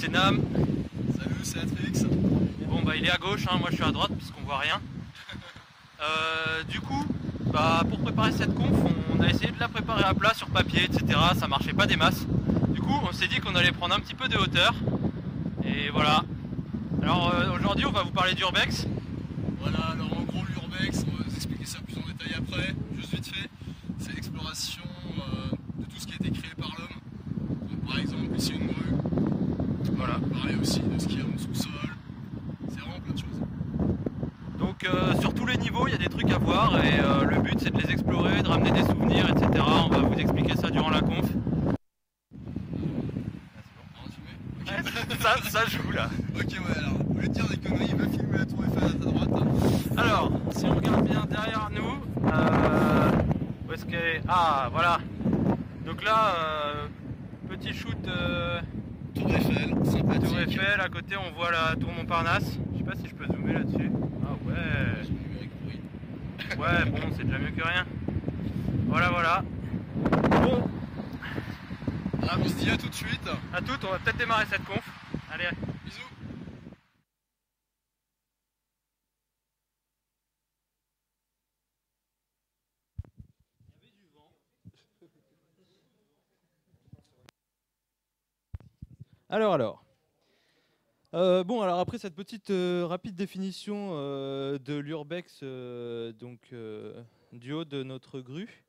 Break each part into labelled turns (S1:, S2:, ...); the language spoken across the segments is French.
S1: c'est Nam.
S2: Salut, c'est Atrix.
S1: Bon bah il est à gauche, hein, moi je suis à droite puisqu'on voit rien. Du coup, bah, pour préparer cette conf, on a essayé de la préparer à plat sur papier, etc. Ça marchait pas des masses. Du coup, on s'est dit qu'on allait prendre un petit peu de hauteur. Et voilà. Alors aujourd'hui, on va vous parler d'Urbex.
S2: Voilà, alors en gros l'Urbex, on va vous expliquer ça plus en détail après, juste vite fait. C'est l'exploration de tout ce qui a été créé par l'homme. Donc par exemple ici une grue.
S1: Voilà.
S2: Pareil aussi de ce qu'il y a en sous-sol. C'est vraiment plein de choses.
S1: Donc sur tous les niveaux, il y a des trucs à voir et le but c'est de les explorer, de ramener des souvenirs, etc. On va vous expliquer ça durant la conf. Ça joue là.
S2: Ok, ouais, alors au lieu de dire des conneries, il va filmer la tour Eiffel à ta droite.
S1: Alors, si on regarde bien derrière nous, où est-ce qu'elle est? Ah, voilà. Donc là, petit shoot
S2: Tour Eiffel, sympathique.
S1: Tour Eiffel. À côté, on voit la tour Montparnasse. Je sais pas si je peux zoomer là-dessus. Ah ouais. Ouais, bon, c'est déjà mieux que rien. Voilà, voilà. Bon,
S2: Ah, on se dit à tout de suite.
S1: à toutes, on va peut-être démarrer cette conf. Allez.
S2: Bisous.
S1: Alors. Bon, alors après cette petite rapide définition de l'urbex, du haut de notre grue,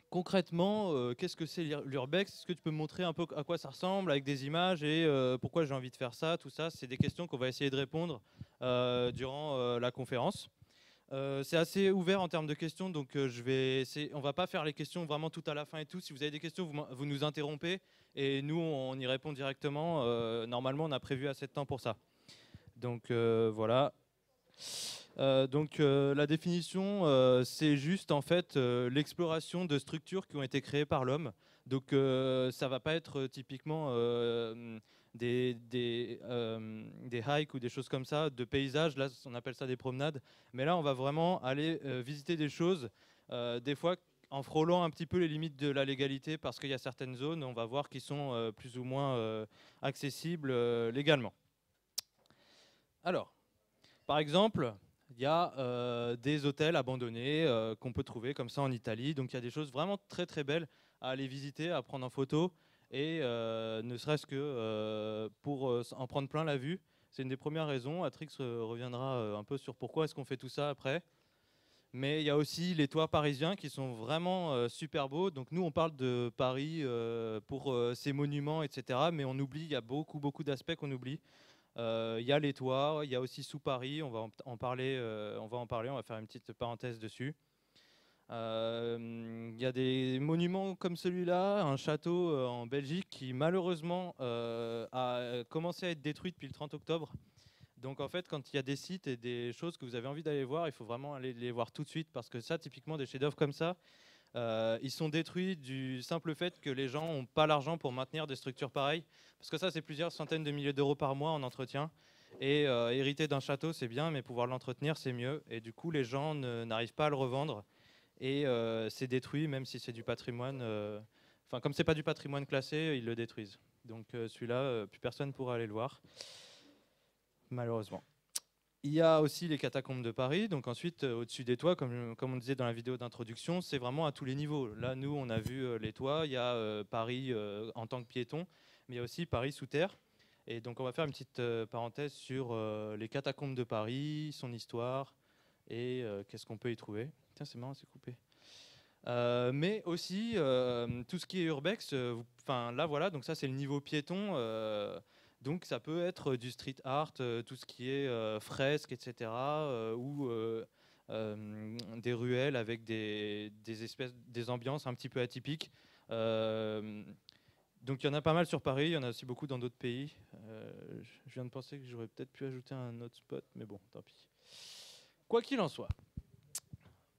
S1: concrètement, qu'est-ce que c'est l'urbex? Est-ce que tu peux me montrer un peu à quoi ça ressemble avec des images et pourquoi j'ai envie de faire ça, tout ça? C'est des questions qu'on va essayer de répondre durant la conférence. C'est assez ouvert en termes de questions, donc on va pas faire les questions vraiment tout à la fin et tout. Si vous avez des questions, vous nous interrompez et nous on y répond directement. Normalement, on a prévu assez de temps pour ça. Donc voilà. La définition, c'est juste en fait l'exploration de structures qui ont été créées par l'homme. Donc ça va pas être typiquement des hikes ou des choses comme ça, de paysages. Là, on appelle ça des promenades. Mais là, on va vraiment aller visiter des choses, des fois en frôlant un petit peu les limites de la légalité, parce qu'il y a certaines zones, on va voir, qui sont plus ou moins accessibles légalement. Alors, par exemple, il y a des hôtels abandonnés qu'on peut trouver comme ça en Italie. Donc il y a des choses vraiment très très belles à aller visiter, à prendre en photo, et ne serait-ce que pour en prendre plein la vue. C'est une des premières raisons. Atrix reviendra un peu sur pourquoi est-ce qu'on fait tout ça après. Mais il y a aussi les toits parisiens qui sont vraiment super beaux. Donc nous, on parle de Paris pour ses monuments, etc. Mais on oublie, il y a beaucoup, beaucoup d'aspects qu'on oublie. Il y a les toits, il y a aussi sous Paris, on va en parler, on va faire une petite parenthèse dessus. Il y a des monuments comme celui-là, un château en Belgique qui malheureusement a commencé à être détruit depuis le 30 octobre. Donc en fait, quand il y a des sites et des choses que vous avez envie d'aller voir, il faut vraiment aller les voir tout de suite, parce que ça, typiquement des chefs-d'œuvre comme ça, ils sont détruits du simple fait que les gens n'ont pas l'argent pour maintenir des structures pareilles. Parce que ça, c'est plusieurs centaines de milliers d'euros par mois en entretien. Et hériter d'un château, c'est bien, mais pouvoir l'entretenir, c'est mieux. Et du coup, les gens n'arrivent pas à le revendre. Et c'est détruit, même si c'est du patrimoine. Enfin, comme c'est pas du patrimoine classé, ils le détruisent. Donc celui-là, plus personne ne pourra aller le voir, malheureusement. Il y a aussi les catacombes de Paris. Donc ensuite, au-dessus des toits, comme on disait dans la vidéo d'introduction, c'est vraiment à tous les niveaux. Là, nous, on a vu les toits. Il y a Paris en tant que piéton, mais il y a aussi Paris sous terre. Et donc, on va faire une petite parenthèse sur les catacombes de Paris, son histoire et qu'est-ce qu'on peut y trouver. Tiens, c'est marrant, c'est coupé. Mais aussi tout ce qui est urbex. Enfin, là, voilà. Donc ça, c'est le niveau piéton. Donc ça peut être du street art, tout ce qui est fresques, etc. Ou des ruelles avec des ambiances un petit peu atypiques. Donc il y en a pas mal sur Paris, il y en a aussi beaucoup dans d'autres pays. Je viens de penser que j'aurais peut-être pu ajouter un autre spot, mais bon, tant pis. Quoi qu'il en soit,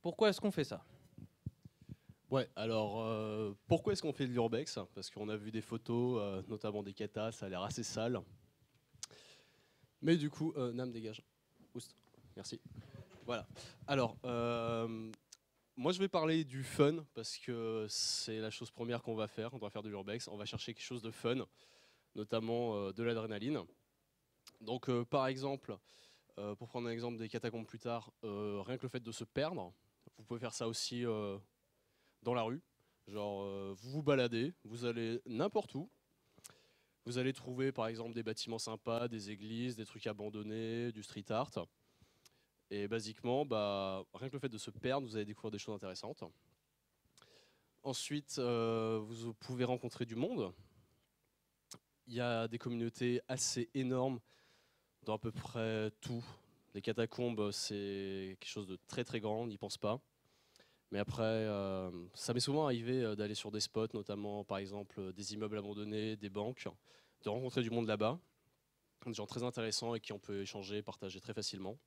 S1: pourquoi est-ce qu'on fait ça?
S3: Ouais, alors pourquoi est-ce qu'on fait de l'urbex? Parce qu'on a vu des photos, notamment des katas, ça a l'air assez sale. Mais du coup, Nam dégage. Oust. Merci. Voilà. Alors, Moi, je vais parler du fun parce que c'est la chose première qu'on va faire. On doit faire de l'urbex. On va chercher quelque chose de fun, notamment de l'adrénaline. Donc, par exemple, pour prendre un exemple des catacombes plus tard, rien que le fait de se perdre, vous pouvez faire ça aussi dans la rue. Genre, vous vous baladez, vous allez n'importe où. Vous allez trouver par exemple des bâtiments sympas, des églises, des trucs abandonnés, du street art. Et basiquement, rien que le fait de se perdre, vous allez découvrir des choses intéressantes. Ensuite, vous pouvez rencontrer du monde. Il y a des communautés assez énormes dans à peu près tout. Les catacombes, c'est quelque chose de très très grand, on n'y pense pas. Mais après, ça m'est souvent arrivé d'aller sur des spots, notamment par exemple des immeubles abandonnés, des banques, de rencontrer du monde là-bas, des gens très intéressants avec qui on peut échanger, partager très facilement.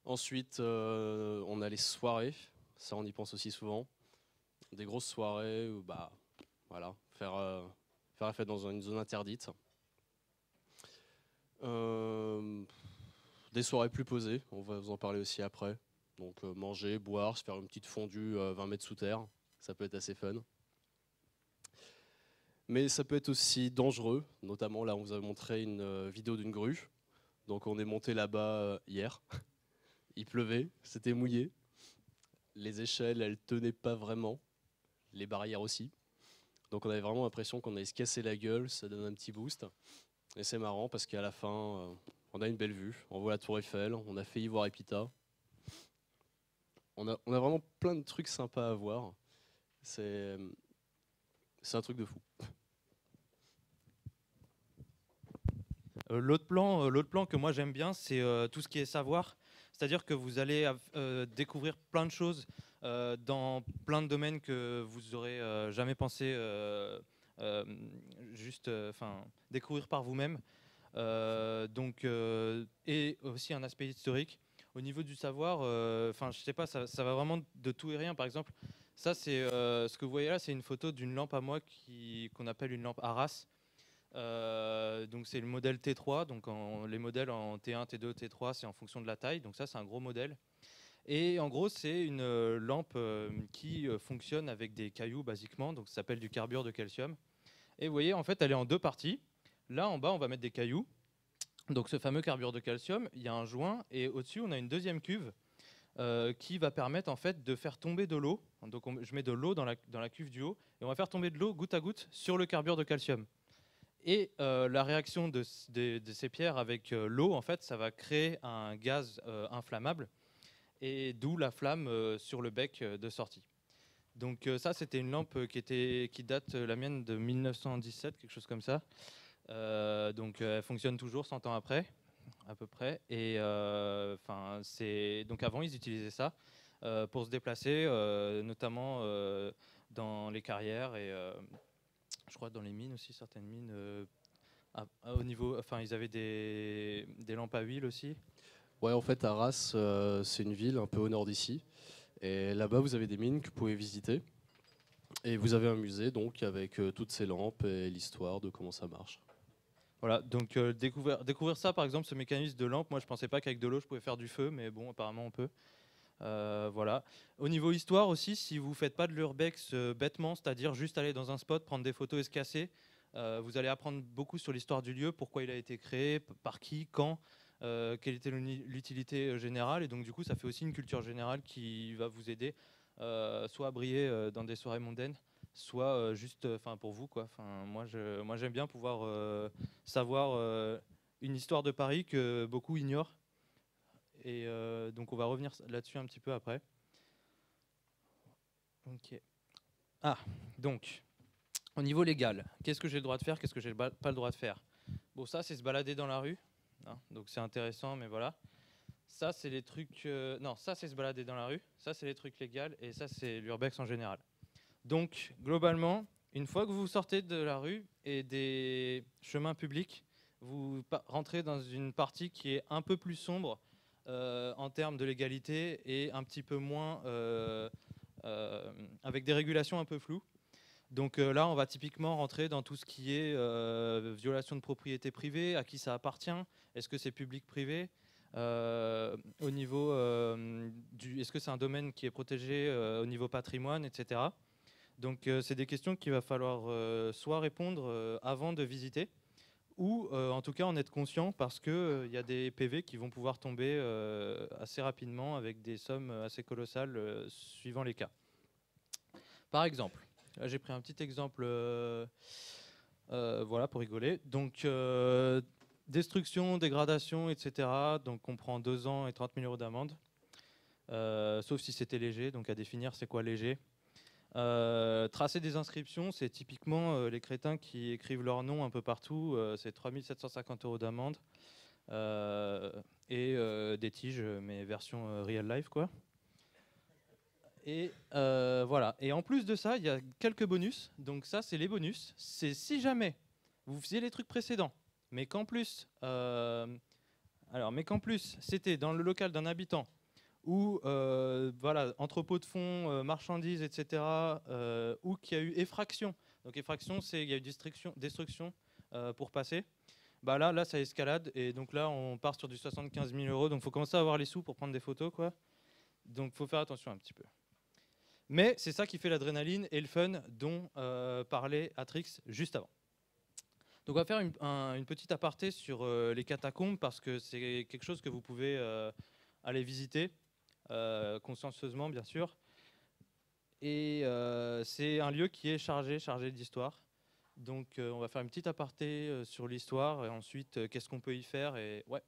S3: Ensuite, on a les soirées, ça on y pense aussi souvent. Des grosses soirées où voilà, faire la fête dans une zone interdite. Des soirées plus posées, on va vous en parler aussi après. Donc manger, boire, se faire une petite fondue 20 mètres sous terre, ça peut être assez fun. Mais ça peut être aussi dangereux, notamment là on vous a montré une vidéo d'une grue. Donc on est monté là-bas hier, il pleuvait, c'était mouillé. Les échelles, elles tenaient pas vraiment, les barrières aussi. Donc on avait vraiment l'impression qu'on allait se casser la gueule, ça donne un petit boost. Et c'est marrant parce qu'à la fin, on a une belle vue, on voit la tour Eiffel, on a failli voir Epita. On a vraiment plein de trucs sympas à voir. C'est un truc de fou.
S1: L'autre plan que moi j'aime bien, c'est tout ce qui est savoir. C'est-à-dire que vous allez découvrir plein de choses dans plein de domaines que vous aurez jamais pensé découvrir par vous-même. Et aussi un aspect historique. Au niveau du savoir, je sais pas, ça va vraiment de tout et rien. Par exemple, ça c'est ce que vous voyez là, c'est une photo d'une lampe à moi qu'on appelle une lampe Arras. Donc c'est le modèle T3, donc les modèles en T1, T2, T3, c'est en fonction de la taille, donc ça c'est un gros modèle. Et en gros c'est une lampe qui fonctionne avec des cailloux basiquement, donc ça s'appelle du carbure de calcium. Et vous voyez, en fait elle est en deux parties. Là en bas on va mettre des cailloux, donc ce fameux carbure de calcium, il y a un joint, et au-dessus on a une deuxième cuve qui va permettre en fait de faire tomber de l'eau. Donc je mets de l'eau dans la cuve du haut, et on va faire tomber de l'eau goutte à goutte sur le carbure de calcium. Et la réaction de ces pierres avec l'eau, en fait, ça va créer un gaz inflammable, et d'où la flamme sur le bec de sortie. Donc ça, c'était une lampe qui date, la mienne, de 1917, quelque chose comme ça. Donc elle fonctionne toujours 100 ans après, à peu près. Et donc avant, ils utilisaient ça pour se déplacer, notamment dans les carrières et je crois dans les mines aussi, certaines mines. Au niveau, ils avaient des lampes à huile aussi.
S3: Ouais, en fait, Arras, c'est une ville un peu au nord d'ici. Et là-bas, vous avez des mines que vous pouvez visiter. Et vous avez un musée, donc, avec toutes ces lampes et l'histoire de comment ça marche.
S1: Voilà, donc découvrir ça, par exemple, ce mécanisme de lampe, moi je pensais pas qu'avec de l'eau je pouvais faire du feu, mais bon, apparemment on peut. Voilà. Au niveau histoire aussi, si vous faites pas de l'urbex bêtement, c'est-à-dire juste aller dans un spot, prendre des photos et se casser, vous allez apprendre beaucoup sur l'histoire du lieu, pourquoi il a été créé, par qui, quand, quelle était l'utilité générale. Et donc du coup, ça fait aussi une culture générale qui va vous aider soit à briller dans des soirées mondaines, soit juste pour vous, quoi. Moi j'aime bien pouvoir savoir une histoire de Paris que beaucoup ignorent. Et donc on va revenir là-dessus un petit peu après. Ok. Donc, au niveau légal, qu'est-ce que j'ai le droit de faire, qu'est-ce que j'ai pas le droit de faire? Bon, ça, c'est se balader dans la rue. Hein, donc c'est intéressant, mais voilà. Ça, c'est les trucs... non, ça, c'est se balader dans la rue. Ça, c'est les trucs légaux. Et ça, c'est l'urbex en général. Donc, globalement, une fois que vous sortez de la rue et des chemins publics, vous rentrez dans une partie qui est un peu plus sombre en termes de légalité et un petit peu moins avec des régulations un peu floues. Donc là, on va typiquement rentrer dans tout ce qui est violation de propriété privée, à qui ça appartient, est-ce que c'est public-privé, au niveau est-ce que c'est un domaine qui est protégé au niveau patrimoine, etc. Donc c'est des questions qu'il va falloir soit répondre avant de visiter, ou en tout cas en être conscient parce qu'il y a des PV qui vont pouvoir tomber assez rapidement avec des sommes assez colossales suivant les cas. Par exemple, là j'ai pris un petit exemple voilà, pour rigoler. Donc destruction, dégradation, etc. Donc on prend 2 ans et 30 000 € d'amende, sauf si c'était léger, donc à définir c'est quoi léger. Tracer des inscriptions, c'est typiquement les crétins qui écrivent leur nom un peu partout, c'est 3 750 € d'amende, et des tiges, mais version real life quoi. Et voilà. Et en plus de ça, il y a quelques bonus. Donc ça, c'est les bonus. C'est si jamais vous faisiez les trucs précédents, mais qu'en plus, c'était dans le local d'un habitant, ou voilà, entrepôt de fonds, marchandises, etc., ou qu'il y a eu effraction. Donc effraction, c'est il y a eu destruction pour passer. Bah là, ça escalade, et donc là, on part sur du 75 000 €. Donc il faut commencer à avoir les sous pour prendre des photos, quoi. Donc il faut faire attention un petit peu. Mais c'est ça qui fait l'adrénaline et le fun dont parlait Atrix juste avant. Donc on va faire une petite aparté sur les catacombes, parce que c'est quelque chose que vous pouvez aller visiter. Consciencieusement bien sûr, et c'est un lieu qui est chargé d'histoire, donc on va faire une petite aparté sur l'histoire, et ensuite qu'est-ce qu'on peut y faire. Et ouais,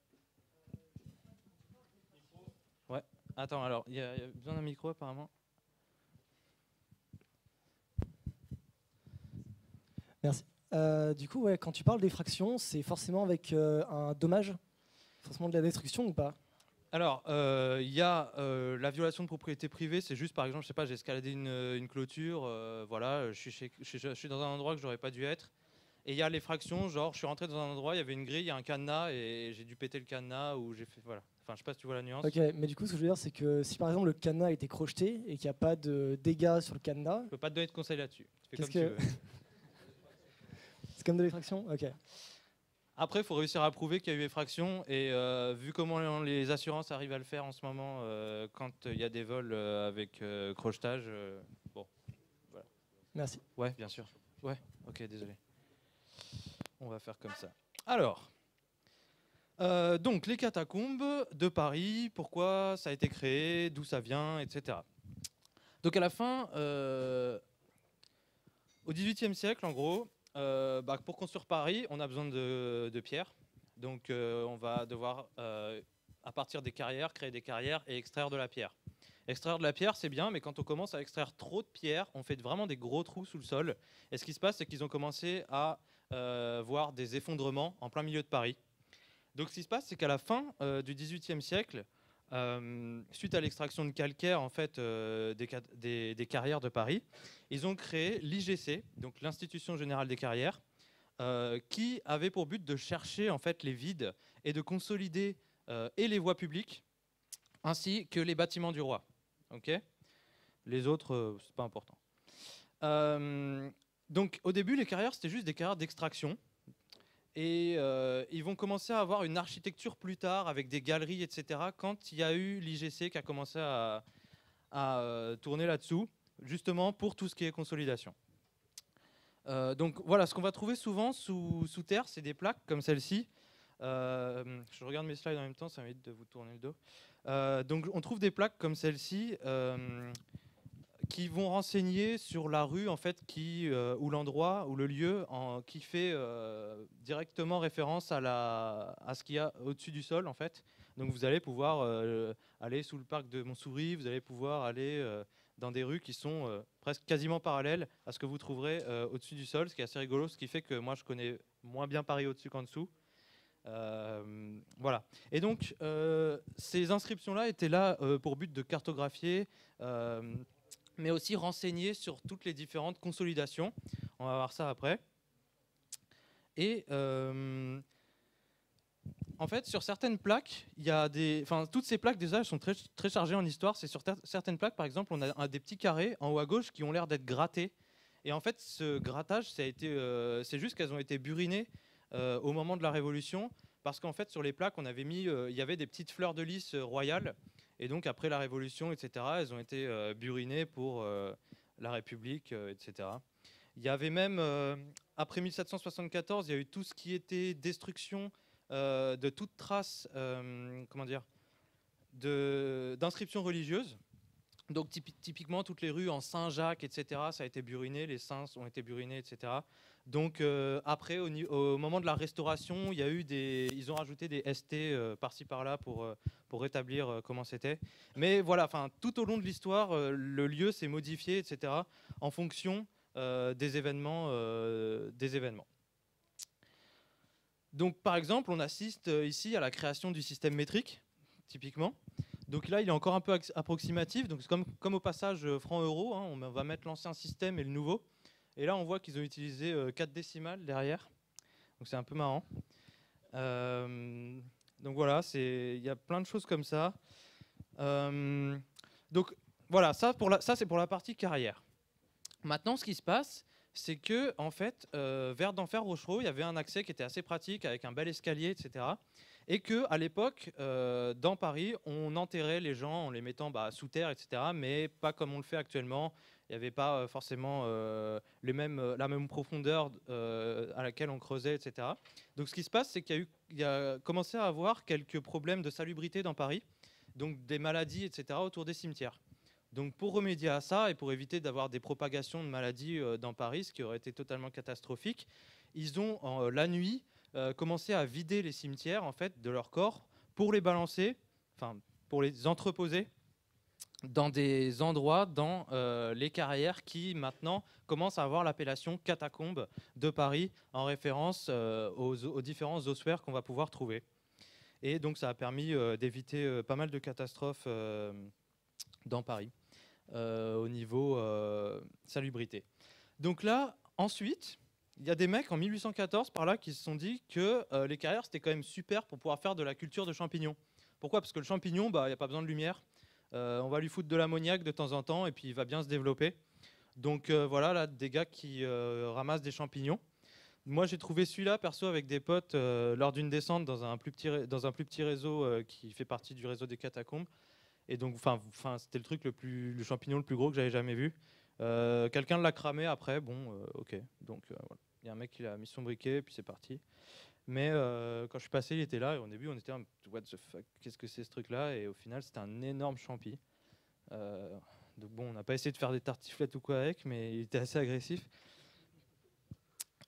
S1: attends, alors il y a besoin d'un micro apparemment.
S4: Merci. Du coup, ouais, quand tu parles d'effraction, c'est forcément avec un dommage, forcément de la destruction ou pas?
S1: Alors, il y a la violation de propriété privée, c'est juste par exemple, je sais pas, j'ai escaladé une clôture, voilà, je suis dans un endroit que j'aurais pas dû être. Et il y a l'effraction, genre je suis rentré dans un endroit, il y avait une grille, il y a un cadenas, et j'ai dû péter le cadenas, ou j'ai fait, voilà. Enfin, je sais pas si tu vois la nuance.
S4: Ok, mais du coup, ce que je veux dire, c'est que si par exemple le cadenas a été crocheté et qu'il n'y a pas de dégâts sur le cadenas,
S1: Je peux pas te donner de conseils là-dessus. Tu fais
S4: qu'est-ce
S1: comme
S4: que
S1: tu veux.
S4: c'est comme de l'effraction? Ok.
S1: Après, il faut réussir à prouver qu'il y a eu effraction, et vu comment les assurances arrivent à le faire en ce moment, quand il y a des vols avec crochetage, bon, voilà.
S4: Merci.
S1: Ouais, bien sûr. Ouais, ok, désolé. On va faire comme ça. Alors, donc les catacombes de Paris, pourquoi ça a été créé, d'où ça vient, etc. Donc à la fin, au XVIIIe siècle, en gros, pour construire Paris, on a besoin de pierre. Donc on va devoir, à partir des carrières, créer des carrières et extraire de la pierre. Extraire de la pierre, c'est bien, mais quand on commence à extraire trop de pierre, on fait vraiment des gros trous sous le sol. Et ce qui se passe, c'est qu'ils ont commencé à voir des effondrements en plein milieu de Paris. Donc ce qui se passe, c'est qu'à la fin du XVIIIe siècle, suite à l'extraction de calcaire en fait, des carrières de Paris, ils ont créé l'IGC, donc l'Institution Générale des Carrières, qui avait pour but de chercher en fait les vides et de consolider et les voies publiques ainsi que les bâtiments du roi. Okay, les autres, c'est pas important. Donc au début, les carrières, c'était juste des carrières d'extraction. Et ils vont commencer à avoir une architecture plus tard, avec des galeries, etc., quand il y a eu l'IGC qui a commencé à tourner là-dessous, justement pour tout ce qui est consolidation. Donc voilà, ce qu'on va trouver souvent sous terre, c'est des plaques comme celle-ci. Je regarde mes slides en même temps, ça m'évite de vous tourner le dos. Donc on trouve des plaques comme celle-ci qui vont renseigner sur la rue en fait, ou l'endroit ou le lieu qui fait directement référence à ce qu'il y a au-dessus du sol en fait. Donc vous allez pouvoir aller sous le parc de Montsouris, vous allez pouvoir aller dans des rues qui sont presque quasiment parallèles à ce que vous trouverez au-dessus du sol, ce qui est assez rigolo, ce qui fait que moi je connais moins bien Paris au-dessus qu'en dessous. Voilà. Et donc ces inscriptions-là étaient là pour but de cartographier, mais aussi renseigner sur toutes les différentes consolidations. On va voir ça après. Et en fait, sur certaines plaques, il y a toutes ces plaques déjà elles sont très, très chargées en histoire. C'est sur certaines plaques, par exemple, on a des petits carrés en haut à gauche qui ont l'air d'être grattés. Et en fait, ce grattage, c'est juste qu'elles ont été burinées au moment de la Révolution, parce qu'en fait sur les plaques on avait mis, il y avait des petites fleurs de lys royales, et donc après la Révolution, etc., elles ont été burinées pour la République, etc. Il y avait même, après 1774, il y a eu tout ce qui était destruction de toute trace, comment dire, d'inscriptions religieuses. Donc typiquement toutes les rues en Saint-Jacques, etc., ça a été buriné, les saints ont été burinés, etc. Donc après, au moment de la restauration, il y a eu ils ont rajouté des ST par-ci par-là pour rétablir comment c'était. Mais voilà, enfin tout au long de l'histoire, le lieu s'est modifié, etc. en fonction des événements. Donc par exemple, on assiste ici à la création du système métrique, typiquement. Donc là, il est encore un peu approximatif. Donc c'est comme au passage franc-euro, hein, on va mettre l'ancien système et le nouveau. Et là, on voit qu'ils ont utilisé 4 décimales derrière. Donc c'est un peu marrant. Donc voilà, il y a plein de choses comme ça. Donc voilà, ça c'est pour la partie carrière. Maintenant, ce qui se passe, c'est que en fait, vers d'Enfer Rochereau, il y avait un accès qui était assez pratique avec un bel escalier, etc. Et que à l'époque, dans Paris, on enterrait les gens en les mettant sous terre, etc. Mais pas comme on le fait actuellement. Il n'y avait pas forcément la même profondeur à laquelle on creusait, etc. Donc ce qui se passe, c'est qu'il y a commencé à avoir quelques problèmes de salubrité dans Paris, donc des maladies, etc. autour des cimetières. Donc pour remédier à ça et pour éviter d'avoir des propagations de maladies dans Paris, ce qui aurait été totalement catastrophique, ils ont la nuit commencé à vider les cimetières en fait de leurs corps pour les balancer, enfin pour les entreposer dans des endroits dans les carrières qui maintenant commencent à avoir l'appellation catacombes de Paris en référence aux différents ossuaires qu'on va pouvoir trouver. Et donc ça a permis d'éviter pas mal de catastrophes dans Paris au niveau salubrité. Donc là, ensuite, il y a des mecs en 1814 par là qui se sont dit que les carrières c'était quand même super pour pouvoir faire de la culture de champignons. Pourquoi ? Parce que le champignon, il n'y a pas besoin de lumière. On va lui foutre de l'ammoniac de temps en temps et puis il va bien se développer. Donc voilà, là, des gars qui ramassent des champignons. Moi, j'ai trouvé celui-là, perso, avec des potes lors d'une descente dans un plus petit réseau qui fait partie du réseau des catacombes. Et donc, c'était le champignon le plus gros que j'avais jamais vu. Quelqu'un l'a cramé après, ok. Donc voilà, il y a un mec qui l'a mis son briquet, puis c'est parti. Mais quand je suis passé, il était là, et au début, on était en what the fuck, qu'est-ce que c'est ce truc-là ? Et au final, c'était un énorme champi. Donc bon, on n'a pas essayé de faire des tartiflettes ou quoi avec, mais il était assez agressif.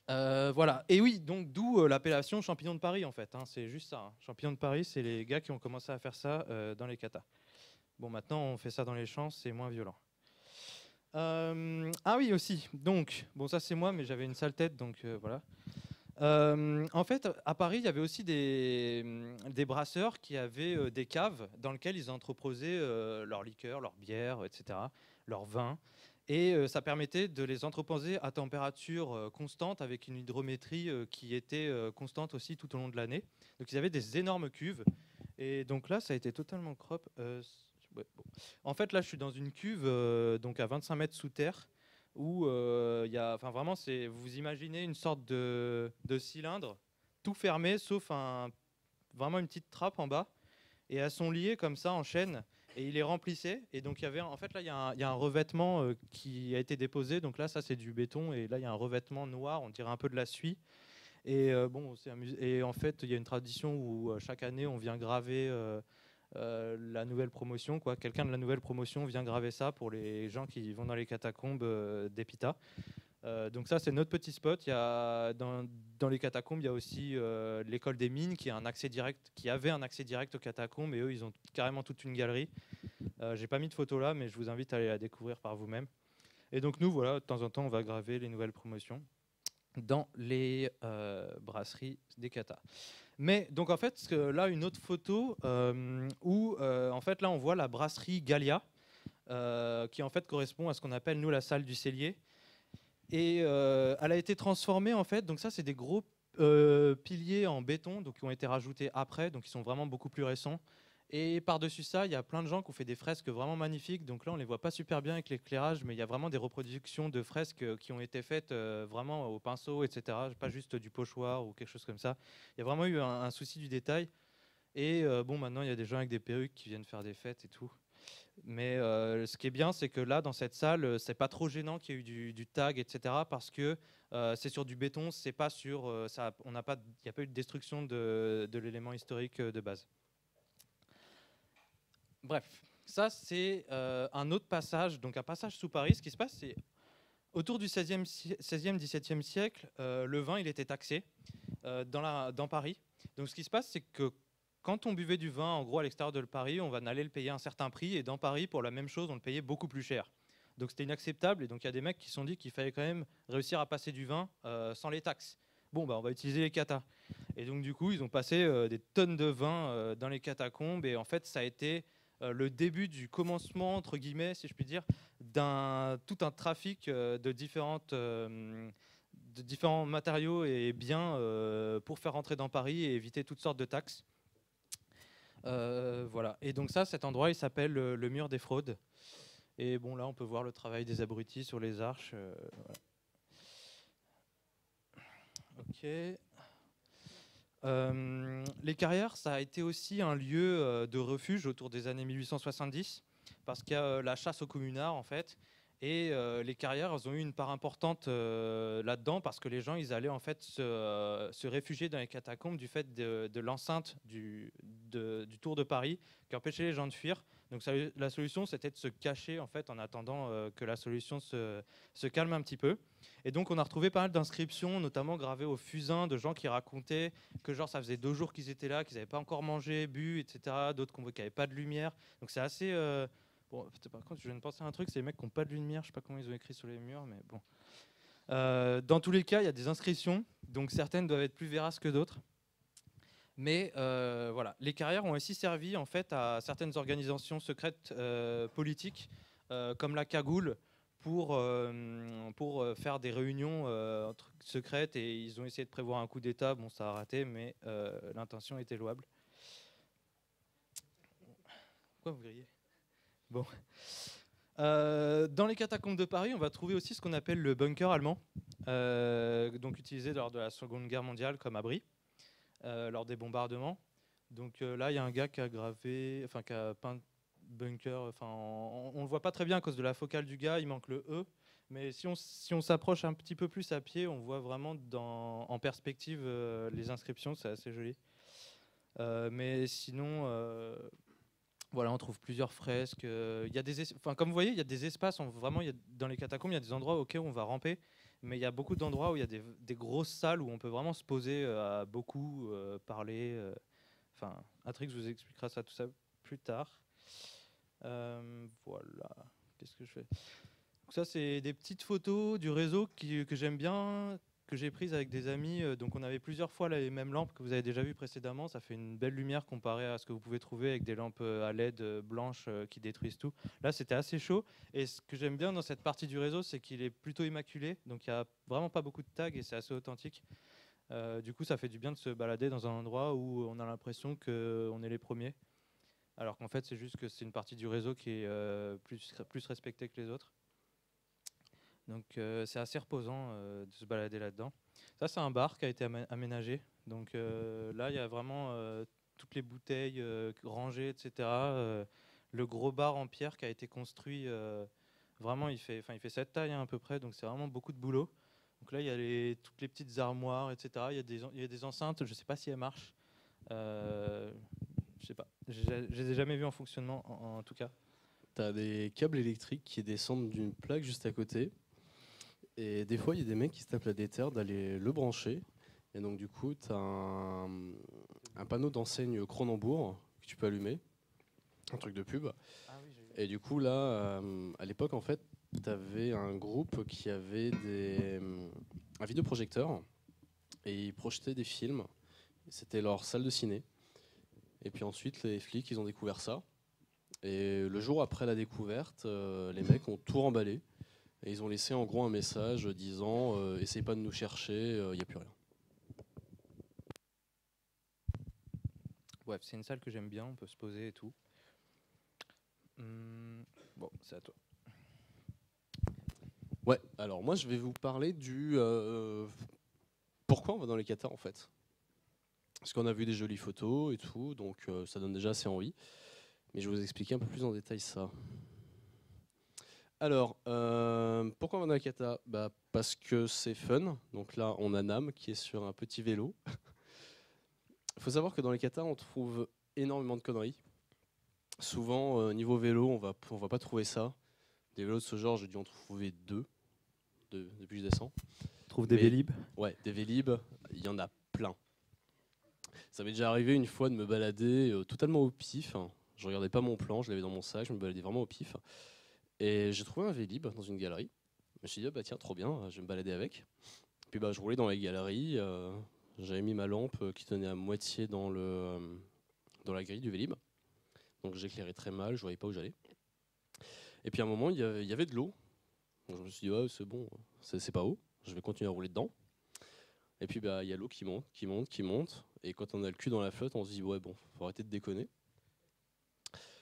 S1: Voilà. Et oui, donc d'où l'appellation champignon de Paris, en fait. Hein, c'est juste ça. Hein. Champignon de Paris, c'est les gars qui ont commencé à faire ça dans les katas. Bon, maintenant, on fait ça dans les champs, c'est moins violent. Ah oui, aussi. Donc, bon, ça c'est moi, mais j'avais une sale tête, donc voilà. En fait, à Paris, il y avait aussi des brasseurs qui avaient des caves dans lesquelles ils entreposaient leurs liqueurs, leurs bières, etc., leurs vins. Et ça permettait de les entreposer à température constante avec une hydrométrie qui était constante aussi tout au long de l'année. Donc ils avaient des énormes cuves. Et donc là, ça a été totalement crop. Ouais, bon. En fait, là, je suis dans une cuve donc à 25 mètres sous terre où il y a, vraiment, vous imaginez une sorte de cylindre tout fermé sauf vraiment une petite trappe en bas, et elles sont liées comme ça en chaîne et il les remplissait. Et donc il y avait, en fait, là il y a un revêtement qui a été déposé. Donc là, ça c'est du béton, et là il y a un revêtement noir, on dirait un peu de la suie. Et bon, et en fait, il y a une tradition où chaque année on vient graver la nouvelle promotion, quoi. Quelqu'un de la nouvelle promotion vient graver ça pour les gens qui vont dans les catacombes d'Épita. Donc ça, c'est notre petit spot. Il y a, dans les catacombes, il y a aussi l'école des mines qui avait un accès direct aux catacombes, et eux, ils ont carrément toute une galerie. J'ai pas mis de photo là, mais je vous invite à aller la découvrir par vous-même. Et donc nous, voilà, de temps en temps, on va graver les nouvelles promotions dans les brasseries des katas. Mais donc en fait, là, une autre photo où en fait là, on voit la brasserie Gallia, qui en fait correspond à ce qu'on appelle nous la salle du cellier. Et elle a été transformée en fait. Donc ça, c'est des gros piliers en béton, donc qui ont été rajoutés après, donc ils sont vraiment beaucoup plus récents. Et par-dessus ça, il y a plein de gens qui ont fait des fresques vraiment magnifiques. Donc là, on les voit pas super bien avec l'éclairage, mais il y a vraiment des reproductions de fresques qui ont été faites vraiment au pinceau, etc. Pas juste du pochoir ou quelque chose comme ça. Il y a vraiment eu un souci du détail. Et bon, maintenant, il y a des gens avec des perruques qui viennent faire des fêtes et tout. Mais ce qui est bien, c'est que là, dans cette salle, c'est pas trop gênant qu'il y ait eu du tag, etc. Parce que c'est sur du béton, c'est pas sur, il n'y a pas eu de destruction de l'élément historique de base. Bref, ça c'est un autre passage, donc un passage sous Paris. Ce qui se passe, c'est autour du 16e, 17e siècle, le vin il était taxé dans Paris. Donc ce qui se passe, c'est que quand on buvait du vin, en gros à l'extérieur de Paris, on allait le payer un certain prix, et dans Paris, pour la même chose, on le payait beaucoup plus cher. Donc c'était inacceptable, et donc il y a des mecs qui se sont dit qu'il fallait quand même réussir à passer du vin sans les taxes. Bon, bah, on va utiliser les catas. Et donc du coup, ils ont passé des tonnes de vin dans les catacombes, et en fait, ça a été le début du commencement, entre guillemets, si je puis dire, tout un trafic de différents matériaux et biens pour faire rentrer dans Paris et éviter toutes sortes de taxes. Voilà. Et donc ça, cet endroit, il s'appelle le mur des fraudes. Et bon, là, on peut voir le travail des abrutis sur les arches. Voilà. Ok. Les Carrières, ça a été aussi un lieu de refuge autour des années 1870, parce qu'il y a la chasse aux communards, en fait. Et les Carrières, elles ont eu une part importante là-dedans, parce que les gens, ils allaient en fait se réfugier dans les catacombes du fait de l'enceinte du Tour de Paris, qui empêchait les gens de fuir. Donc la solution, c'était de se cacher en fait en attendant que la solution se calme un petit peu. Et donc on a retrouvé pas mal d'inscriptions, notamment gravées au fusain, de gens qui racontaient que genre ça faisait 2 jours qu'ils étaient là, qu'ils n'avaient pas encore mangé, bu, etc. D'autres qui n'avaient pas de lumière. Donc c'est assez... Bon, par contre, je viens de penser à un truc, c'est les mecs qui n'ont pas de lumière, je sais pas comment ils ont écrit sur les murs, mais bon. Dans tous les cas, il y a des inscriptions, donc certaines doivent être plus véraces que d'autres. Mais voilà, les carrières ont aussi servi en fait à certaines organisations secrètes politiques, comme la Cagoule, pour faire des réunions secrètes, et ils ont essayé de prévoir un coup d'État. Bon, ça a raté, mais l'intention était louable. Pourquoi vous grillez ? Bon. Dans les catacombes de Paris, on va trouver aussi ce qu'on appelle le bunker allemand, donc utilisé lors de la Seconde Guerre mondiale comme abri, lors des bombardements. Donc là, il y a un gars qui a peint bunker. On ne le voit pas très bien à cause de la focale du gars, il manque le E. Mais si on s'approche un petit peu plus à pied, on voit vraiment en perspective les inscriptions, c'est assez joli. Mais sinon... Voilà, on trouve plusieurs fresques. Il y a comme vous voyez, il y a des espaces. Vraiment, dans les catacombes, il y a des endroits où on va ramper, mais il y a beaucoup d'endroits où il y a des grosses salles où on peut vraiment se poser à beaucoup, parler. Enfin, Atrix vous expliquera tout ça plus tard. Voilà. Qu'est-ce que je fais ? Donc ça, c'est des petites photos du réseau que j'aime bien, que j'ai prises avec des amis. Donc on avait plusieurs fois les mêmes lampes que vous avez déjà vues précédemment. Ça fait une belle lumière comparée à ce que vous pouvez trouver avec des lampes à LED blanches qui détruisent tout. Là, c'était assez chaud. Et ce que j'aime bien dans cette partie du réseau, c'est qu'il est plutôt immaculé. Donc il n'y a vraiment pas beaucoup de tags et c'est assez authentique. Du coup, ça fait du bien de se balader dans un endroit où on a l'impression qu'on est les premiers. Alors qu'en fait, c'est juste que c'est une partie du réseau qui est plus respectée que les autres. Donc c'est assez reposant de se balader là-dedans. Ça, c'est un bar qui a été aménagé. Donc là, il y a vraiment toutes les bouteilles rangées, etc. Le gros bar en pierre qui a été construit, vraiment, il fait cette taille à peu près. Donc c'est vraiment beaucoup de boulot. Donc là, il y a toutes les petites armoires, etc. Il y a des enceintes, je ne sais pas si elles marchent. Je sais pas. Je les ai jamais vues en fonctionnement, en tout cas.
S3: Tu as des câbles électriques qui descendent d'une plaque juste à côté. Et des fois, il y a des mecs qui se tapent la déterre d'aller le brancher. Et donc, du coup, tu as un panneau d'enseigne Cronenbourg que tu peux allumer. Un truc de pub.
S1: Ah oui,
S3: et du coup, là, à l'époque, en fait, tu avais un groupe qui avait un vidéoprojecteur. Et ils projetaient des films. C'était leur salle de ciné. Et puis ensuite, les flics, ils ont découvert ça. Et le jour après la découverte, les mecs ont tout remballé. Et ils ont laissé en gros un message disant essaye pas de nous chercher, il n'y a plus rien.
S1: Bref, c'est une salle que j'aime bien, on peut se poser et tout. Bon, c'est à toi.
S3: Ouais, alors moi je vais vous parler du pourquoi on va dans les katas en fait. Parce qu'on a vu des jolies photos et tout, donc ça donne déjà assez envie. Mais je vais vous expliquer un peu plus en détail ça. Alors, pourquoi on va dans les katas? Parce que c'est fun. Donc là, on a Nam qui est sur un petit vélo. Il faut savoir que dans les katas, on trouve énormément de conneries. Souvent, niveau vélo, on va pas trouver ça. Des vélos de ce genre, j'ai dû en trouver deux depuis que je descends.
S1: Trouve des Vélib.
S3: Ouais, des Vélib, il y en a plein. Ça m'est déjà arrivé une fois de me balader totalement au pif. Je regardais pas mon plan, je l'avais dans mon sac, je me baladais vraiment au pif. Et j'ai trouvé un Vélib dans une galerie. Je me suis dit, ah bah tiens, trop bien, je vais me balader avec. Puis bah, je roulais dans la galerie, j'avais mis ma lampe qui tenait à moitié dans la grille du Vélib. Donc j'éclairais très mal, je voyais pas où j'allais. Et puis à un moment, il y avait de l'eau. Donc je me suis dit, ouais, c'est bon, c'est pas haut, je vais continuer à rouler dedans. Et puis bah, il y a l'eau qui monte, qui monte, qui monte. Et quand on a le cul dans la flotte, on se dit, ouais, bon, faut arrêter de déconner.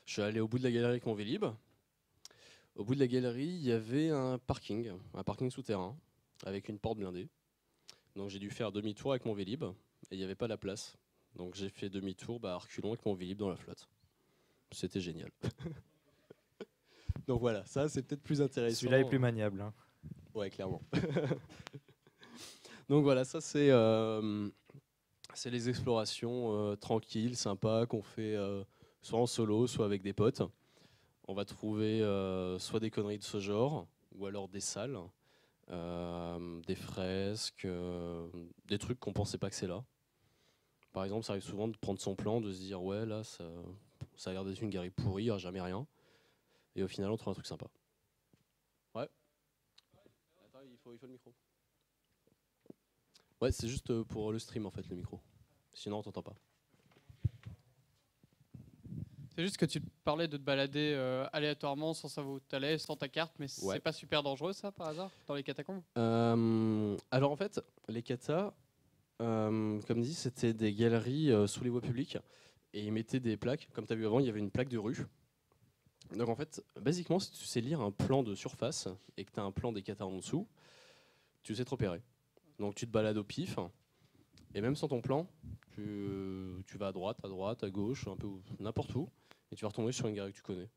S3: Je suis allé au bout de la galerie avec mon Vélib. Au bout de la galerie, il y avait un parking souterrain, avec une porte blindée. Donc j'ai dû faire demi-tour avec mon Vélib, et il n'y avait pas la place. Donc j'ai fait demi-tour à reculons avec mon Vélib dans la flotte. C'était génial. Donc voilà, ça c'est peut-être plus intéressant.
S1: Celui-là est plus maniable. Hein.
S3: Ouais, clairement. Donc voilà, ça c'est les explorations tranquilles, sympas, qu'on fait soit en solo, soit avec des potes. On va trouver soit des conneries de ce genre, ou alors des salles, des fresques, des trucs qu'on pensait pas que c'est là. Par exemple, ça arrive souvent de prendre son plan, de se dire ouais là ça a l'air d'être une galerie pourrie, il n'y aura jamais rien. Et au final on trouve un truc sympa. Ouais. Attends, il faut le micro. Ouais, c'est juste pour le stream en fait le micro. Sinon on t'entend pas.
S5: C'est juste que tu parlais de te balader aléatoirement sans savoir où tu allais, sans ta carte, mais c'est pas super dangereux ça par hasard dans les catacombes?
S3: Alors en fait, les katas, comme dit, c'était des galeries sous les voies publiques et ils mettaient des plaques. Comme tu as vu avant, il y avait une plaque de rue. Donc en fait, basiquement, si tu sais lire un plan de surface et que tu as un plan des katas en dessous, tu sais te repérer. Donc tu te balades au pif et même sans ton plan, tu vas à droite, à gauche, un peu n'importe où. Et tu vas retomber sur une galerie que tu connais.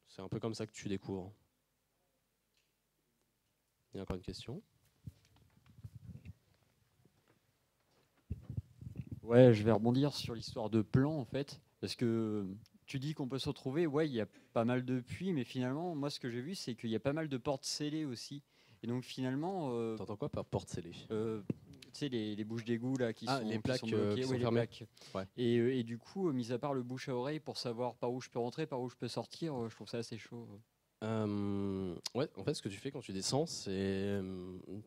S3: C'est un peu comme ça que tu découvres. Il y a encore une question?
S6: Ouais, je vais rebondir sur l'histoire de plan en fait. Parce que tu dis qu'on peut se retrouver, ouais, il y a pas mal de puits, mais finalement, moi ce que j'ai vu, c'est qu'il y a pas mal de portes scellées aussi. Et donc finalement.
S3: T'entends quoi par porte scellée?
S6: Tu sais, les bouches d'égout là qui sont
S3: les plaques
S6: qui sont bloquées,
S3: qui sont
S6: ouais, les
S3: fermées.
S6: plaques.
S3: Ouais.
S6: Et du coup, mis à part le bouche à oreille pour savoir par où je peux rentrer, par où je peux sortir, je trouve ça assez chaud.
S3: Ouais, en fait, ce que tu fais quand tu descends, c'est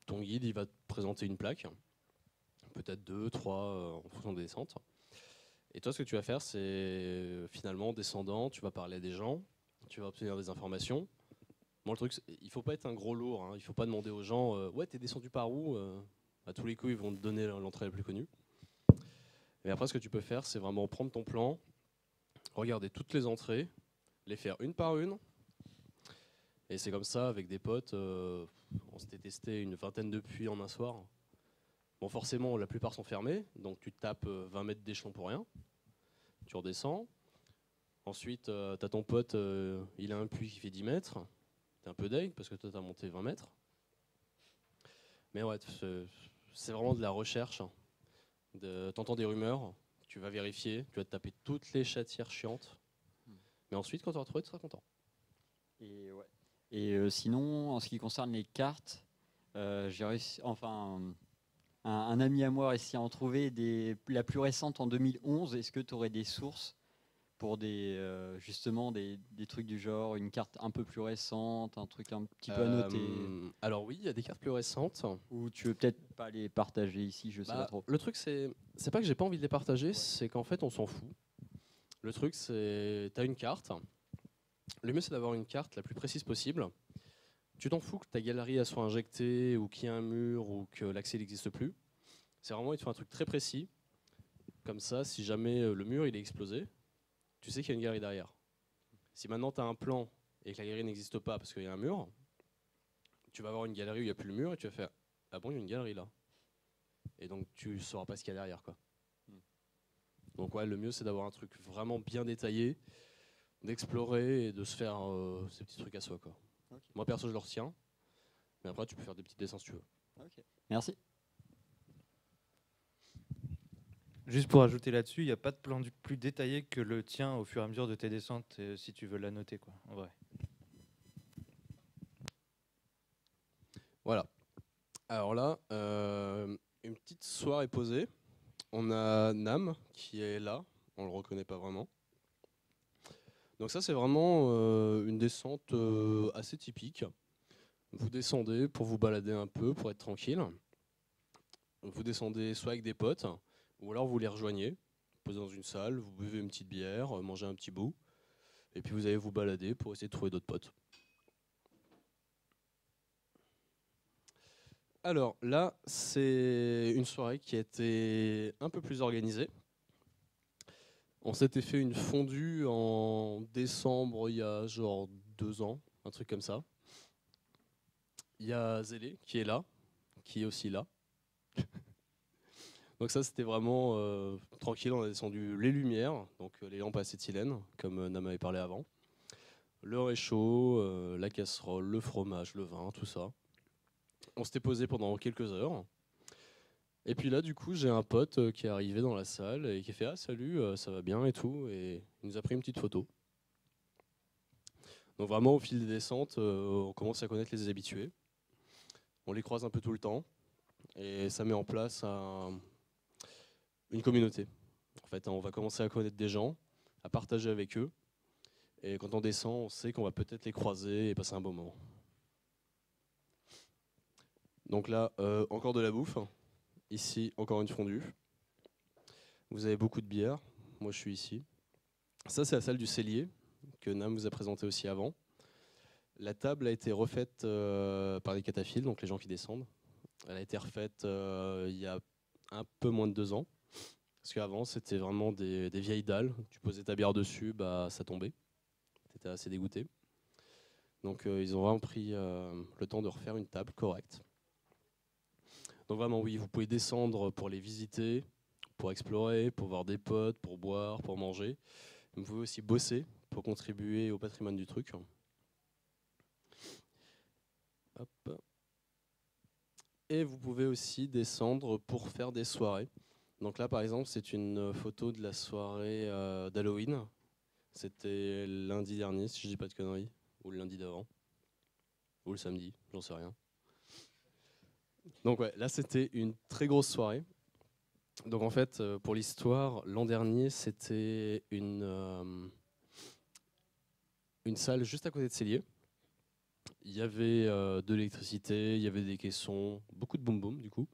S3: ton guide, il va te présenter une plaque, peut-être 2, 3 en fonction des descentes. Et toi, ce que tu vas faire, c'est finalement descendant, tu vas parler à des gens, tu vas obtenir des informations. Bon, le truc, il faut pas être un gros lourd, hein, il faut pas demander aux gens, ouais, t'es descendu par où? À tous les coups, ils vont te donner l'entrée la plus connue. Et après, ce que tu peux faire, c'est vraiment prendre ton plan, regarder toutes les entrées, les faire une par une. Et c'est comme ça, avec des potes, on s'était testé une vingtaine de puits en un soir. Bon, forcément, la plupart sont fermés, donc tu tapes 20 mètres d'échelon pour rien. Tu redescends. Ensuite, tu as ton pote, il a un puits qui fait 10 mètres. T'es un peu deg parce que toi, tu as monté 20 mètres. Mais ouais, c'est vraiment de la recherche. T'entends des rumeurs, tu vas vérifier, tu vas te taper toutes les chatières chiantes. Mais ensuite, quand tu auras trouvé, tu seras content.
S6: Et, ouais. Et sinon, en ce qui concerne les cartes, j'ai réussi, enfin, un ami à moi a réussi à en trouver la plus récente en 2011. Est-ce que tu aurais des sources pour justement des trucs du genre, une carte un peu plus récente, un truc un petit peu à noter?
S3: Alors oui, il y a des cartes plus récentes.
S6: Ou tu veux peut-être pas les partager ici, je sais pas trop.
S3: Le truc, c'est pas que j'ai pas envie de les partager, c'est qu'en fait, on s'en fout. Le truc, c'est tu as une carte. Le mieux, c'est d'avoir une carte la plus précise possible. Tu t'en fous que ta galerie soit injectée ou qu'il y ait un mur ou que l'accès n'existe plus. C'est vraiment, il te faut un truc très précis. Comme ça, si jamais le mur il est explosé, tu sais qu'il y a une galerie derrière. Si maintenant tu as un plan et que la galerie n'existe pas parce qu'il y a un mur, tu vas avoir une galerie où il n'y a plus le mur et tu vas faire « Ah bon, il y a une galerie là ». Et donc tu ne sauras pas ce qu'il y a derrière, quoi. Donc ouais, le mieux c'est d'avoir un truc vraiment bien détaillé, d'explorer et de se faire ces petits trucs à soi, quoi.
S6: Okay.
S3: Moi perso je le retiens, mais après tu peux faire des petits dessins si tu veux.
S6: Okay. Merci.
S1: Juste pour ajouter là-dessus, il n'y a pas de plan plus détaillé que le tien au fur et à mesure de tes descentes, si tu veux la noter, quoi, en vrai.
S3: Voilà. Alors là, une petite soirée posée. On a Nam qui est là, on le reconnaît pas vraiment. Donc ça c'est vraiment une descente assez typique. Vous descendez pour vous balader un peu, pour être tranquille. Vous descendez soit avec des potes, ou alors vous les rejoignez, posez dans une salle, vous buvez une petite bière, mangez un petit bout, et puis vous allez vous balader pour essayer de trouver d'autres potes. Alors là, c'est une soirée qui a été un peu plus organisée. On s'était fait une fondue en décembre, il y a genre 2 ans, un truc comme ça. Il y a Zélé qui est là, qui est aussi là. Donc ça, c'était vraiment tranquille, on a descendu les lumières, donc les lampes à acétylène, comme Nam avait parlé avant. Le réchaud, la casserole, le fromage, le vin, tout ça. On s'était posé pendant quelques heures. Et puis là, du coup, j'ai un pote qui est arrivé dans la salle et qui a fait « Ah, salut, ça va bien ?» et tout. Et il nous a pris une petite photo. Donc vraiment, au fil des descentes, on commence à connaître les habitués. On les croise un peu tout le temps. Et ça met en place une communauté. En fait, on va commencer à connaître des gens, à partager avec eux. Et quand on descend, on sait qu'on va peut-être les croiser et passer un bon moment. Donc là, encore de la bouffe. Ici, encore une fondue. Vous avez beaucoup de bière. Moi, je suis ici. Ça, c'est la salle du cellier, que Nam vous a présenté aussi avant. La table a été refaite par les cataphiles, donc les gens qui descendent. Elle a été refaite il y a un peu moins de 2 ans. Parce qu'avant, c'était vraiment des vieilles dalles. Tu posais ta bière dessus, bah, ça tombait. Tu étais assez dégoûté. Donc, ils ont vraiment pris le temps de refaire une table correcte. Donc vraiment oui, vous pouvez descendre pour les visiter, pour explorer, pour voir des potes, pour boire, pour manger. Vous pouvez aussi bosser pour contribuer au patrimoine du truc. Hop. Et vous pouvez aussi descendre pour faire des soirées. Donc là par exemple c'est une photo de la soirée d'Halloween. C'était lundi dernier si je dis pas de conneries, ou le lundi d'avant, ou le samedi, j'en sais rien. Donc ouais, là c'était une très grosse soirée. Donc en fait, pour l'histoire, l'an dernier, c'était une salle juste à côté de Cellier. Il y avait de l'électricité, il y avait des caissons, beaucoup de boum boum du coup.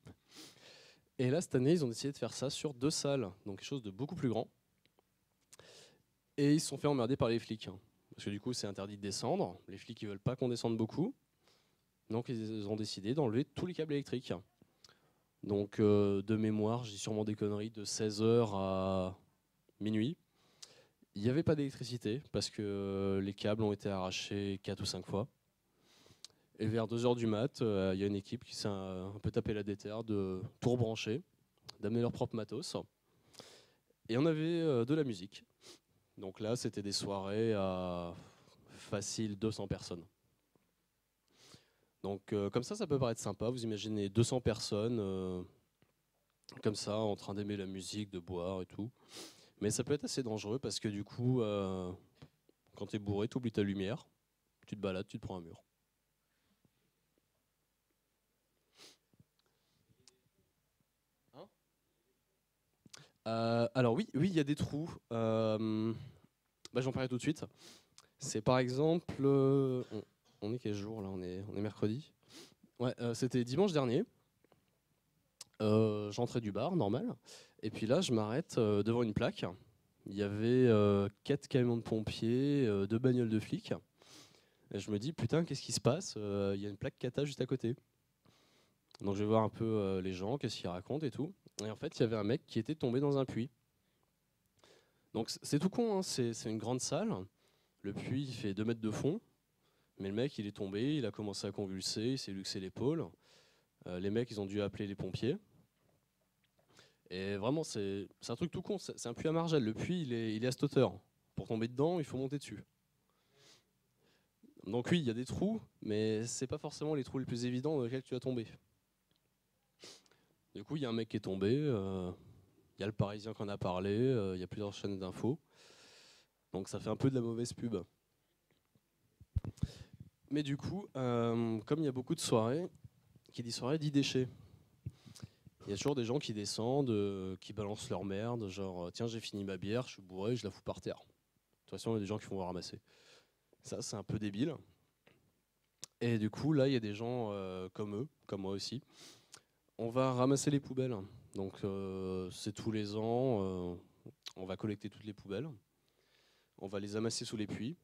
S3: Et là, cette année, ils ont décidé de faire ça sur 2 salles, donc quelque chose de beaucoup plus grand. Et ils se sont fait emmerder par les flics. Parce que du coup, c'est interdit de descendre. Les flics, ils veulent pas qu'on descende beaucoup. Donc ils ont décidé d'enlever tous les câbles électriques. Donc de mémoire, j'ai sûrement des conneries, de 16h à minuit. Il n'y avait pas d'électricité parce que les câbles ont été arrachés 4 ou 5 fois. Et vers 2h du mat, il y a une équipe qui s'est un peu tapé la déterre de tout rebrancher, d'amener leur propre matos. Et on avait de la musique. Donc là, c'était des soirées à facile 200 personnes. Donc comme ça peut paraître sympa. Vous imaginez 200 personnes comme ça, en train d'aimer la musique, de boire et tout. Mais ça peut être assez dangereux parce que du coup, quand tu es bourré, tu oublies ta lumière, tu te balades, tu te prends un mur. Alors oui, il y a des trous. J'en parlais tout de suite. C'est par exemple... on est quel jour là, on est mercredi. Ouais, c'était dimanche dernier. J'entrais du bar, normal. Et puis là, je m'arrête devant une plaque. Il y avait 4 camions de pompiers, 2 bagnoles de flics. Et je me dis, putain, qu'est-ce qui se passe? Il y a une plaque cata juste à côté. Donc je vais voir un peu les gens, qu'est-ce qu'ils racontent et tout. Et en fait, il y avait un mec qui était tombé dans un puits. Donc c'est tout con, hein. C'est une grande salle. Le puits il fait 2 mètres de fond. Mais le mec il est tombé, il a commencé à convulser, il s'est luxé l'épaule. Les mecs ils ont dû appeler les pompiers. Et vraiment c'est un truc tout con, c'est un puits à margelle. Le puits il est à cette hauteur. Pour tomber dedans il faut monter dessus. Donc oui il y a des trous, mais c'est pas forcément les trous les plus évidents dans lesquels tu vas tomber. Du coup il y a un mec qui est tombé, il y a le Parisien qui en a parlé, il y a plusieurs chaînes d'infos. Donc ça fait un peu de la mauvaise pub. Mais du coup, comme il y a beaucoup de soirées, qui dit soirée dit déchets. Il y a toujours des gens qui descendent, qui balancent leur merde, genre tiens j'ai fini ma bière, je suis bourré, je la fous par terre. De toute façon il y a des gens qui vont ramasser. Ça c'est un peu débile. Et du coup là il y a des gens comme eux, comme moi aussi. On va ramasser les poubelles. Donc c'est tous les ans, on va collecter toutes les poubelles. On va les amasser sous les puits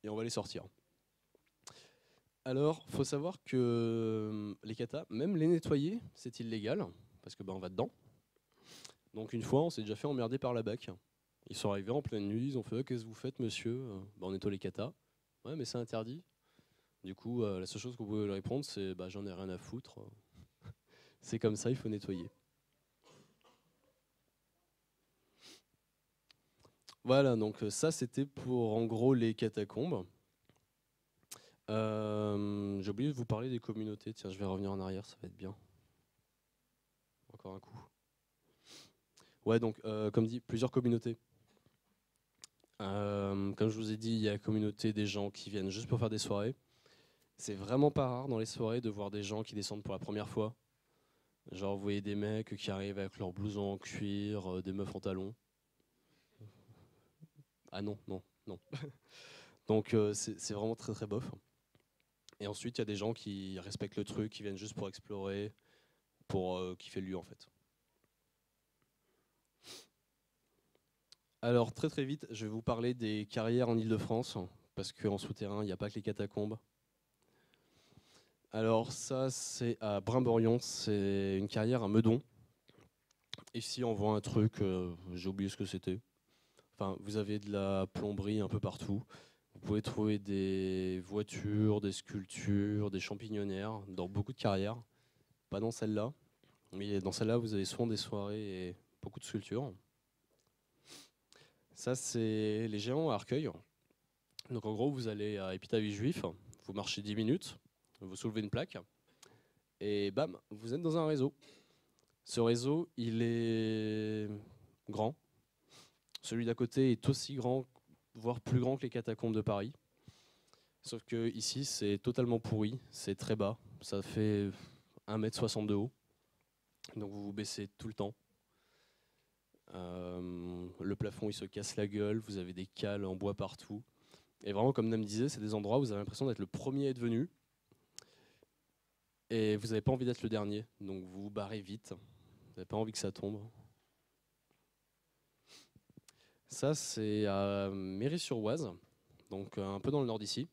S3: et on va les sortir. Alors, faut savoir que les catas, même les nettoyer, c'est illégal, parce que on va dedans. Donc une fois, on s'est déjà fait emmerder par la BAC. Ils sont arrivés en pleine nuit, ils ont fait qu'est-ce que vous faites, monsieur? On nettoie les catas. Ouais, mais c'est interdit. Du coup, la seule chose que vous pouvez leur répondre, c'est j'en ai rien à foutre. C'est comme ça, il faut nettoyer. Voilà, donc ça c'était pour en gros les catacombes. J'ai oublié de vous parler des communautés. Tiens, je vais revenir en arrière, ça va être bien. Encore un coup. Ouais, donc comme dit, plusieurs communautés. Comme je vous ai dit, il y a la communauté des gens qui viennent juste pour faire des soirées. C'est vraiment pas rare dans les soirées de voir des gens qui descendent pour la première fois. Genre, vous voyez des mecs qui arrivent avec leurs blousons en cuir, des meufs en talons. Ah non. Donc c'est vraiment très très bof. Et ensuite, il y a des gens qui respectent le truc, qui viennent juste pour explorer, pour kiffer le lieu en fait. Alors très très vite, je vais vous parler des carrières en Ile-de-France, parce qu'en souterrain, il n'y a pas que les catacombes. Alors ça, c'est à Brimborion, c'est une carrière à Meudon. Ici, on voit un truc, j'ai oublié ce que c'était. Enfin, vous avez de la plomberie un peu partout. Vous pouvez trouver des voitures, des sculptures, des champignonnières dans beaucoup de carrières. Pas dans celle-là, mais dans celle-là, vous avez souvent des soirées et beaucoup de sculptures. Ça, c'est les géants à Arcueil. Donc en gros, vous allez à Épitavie-Juif, vous marchez 10 minutes, vous soulevez une plaque, et bam, vous êtes dans un réseau. Ce réseau, il est grand. Celui d'à côté est aussi grand, voire plus grand que les catacombes de Paris. Sauf que ici, c'est totalement pourri, c'est très bas. Ça fait 1,60 m de haut. Donc vous vous baissez tout le temps. Le plafond, il se casse la gueule. Vous avez des cales en bois partout. Et vraiment, comme Nam disait, c'est des endroits où vous avez l'impression d'être le premier à être venu. Et vous n'avez pas envie d'être le dernier. Donc vous vous barrez vite. Vous n'avez pas envie que ça tombe. Ça, c'est à Méry-sur-Oise, donc un peu dans le nord d'ici.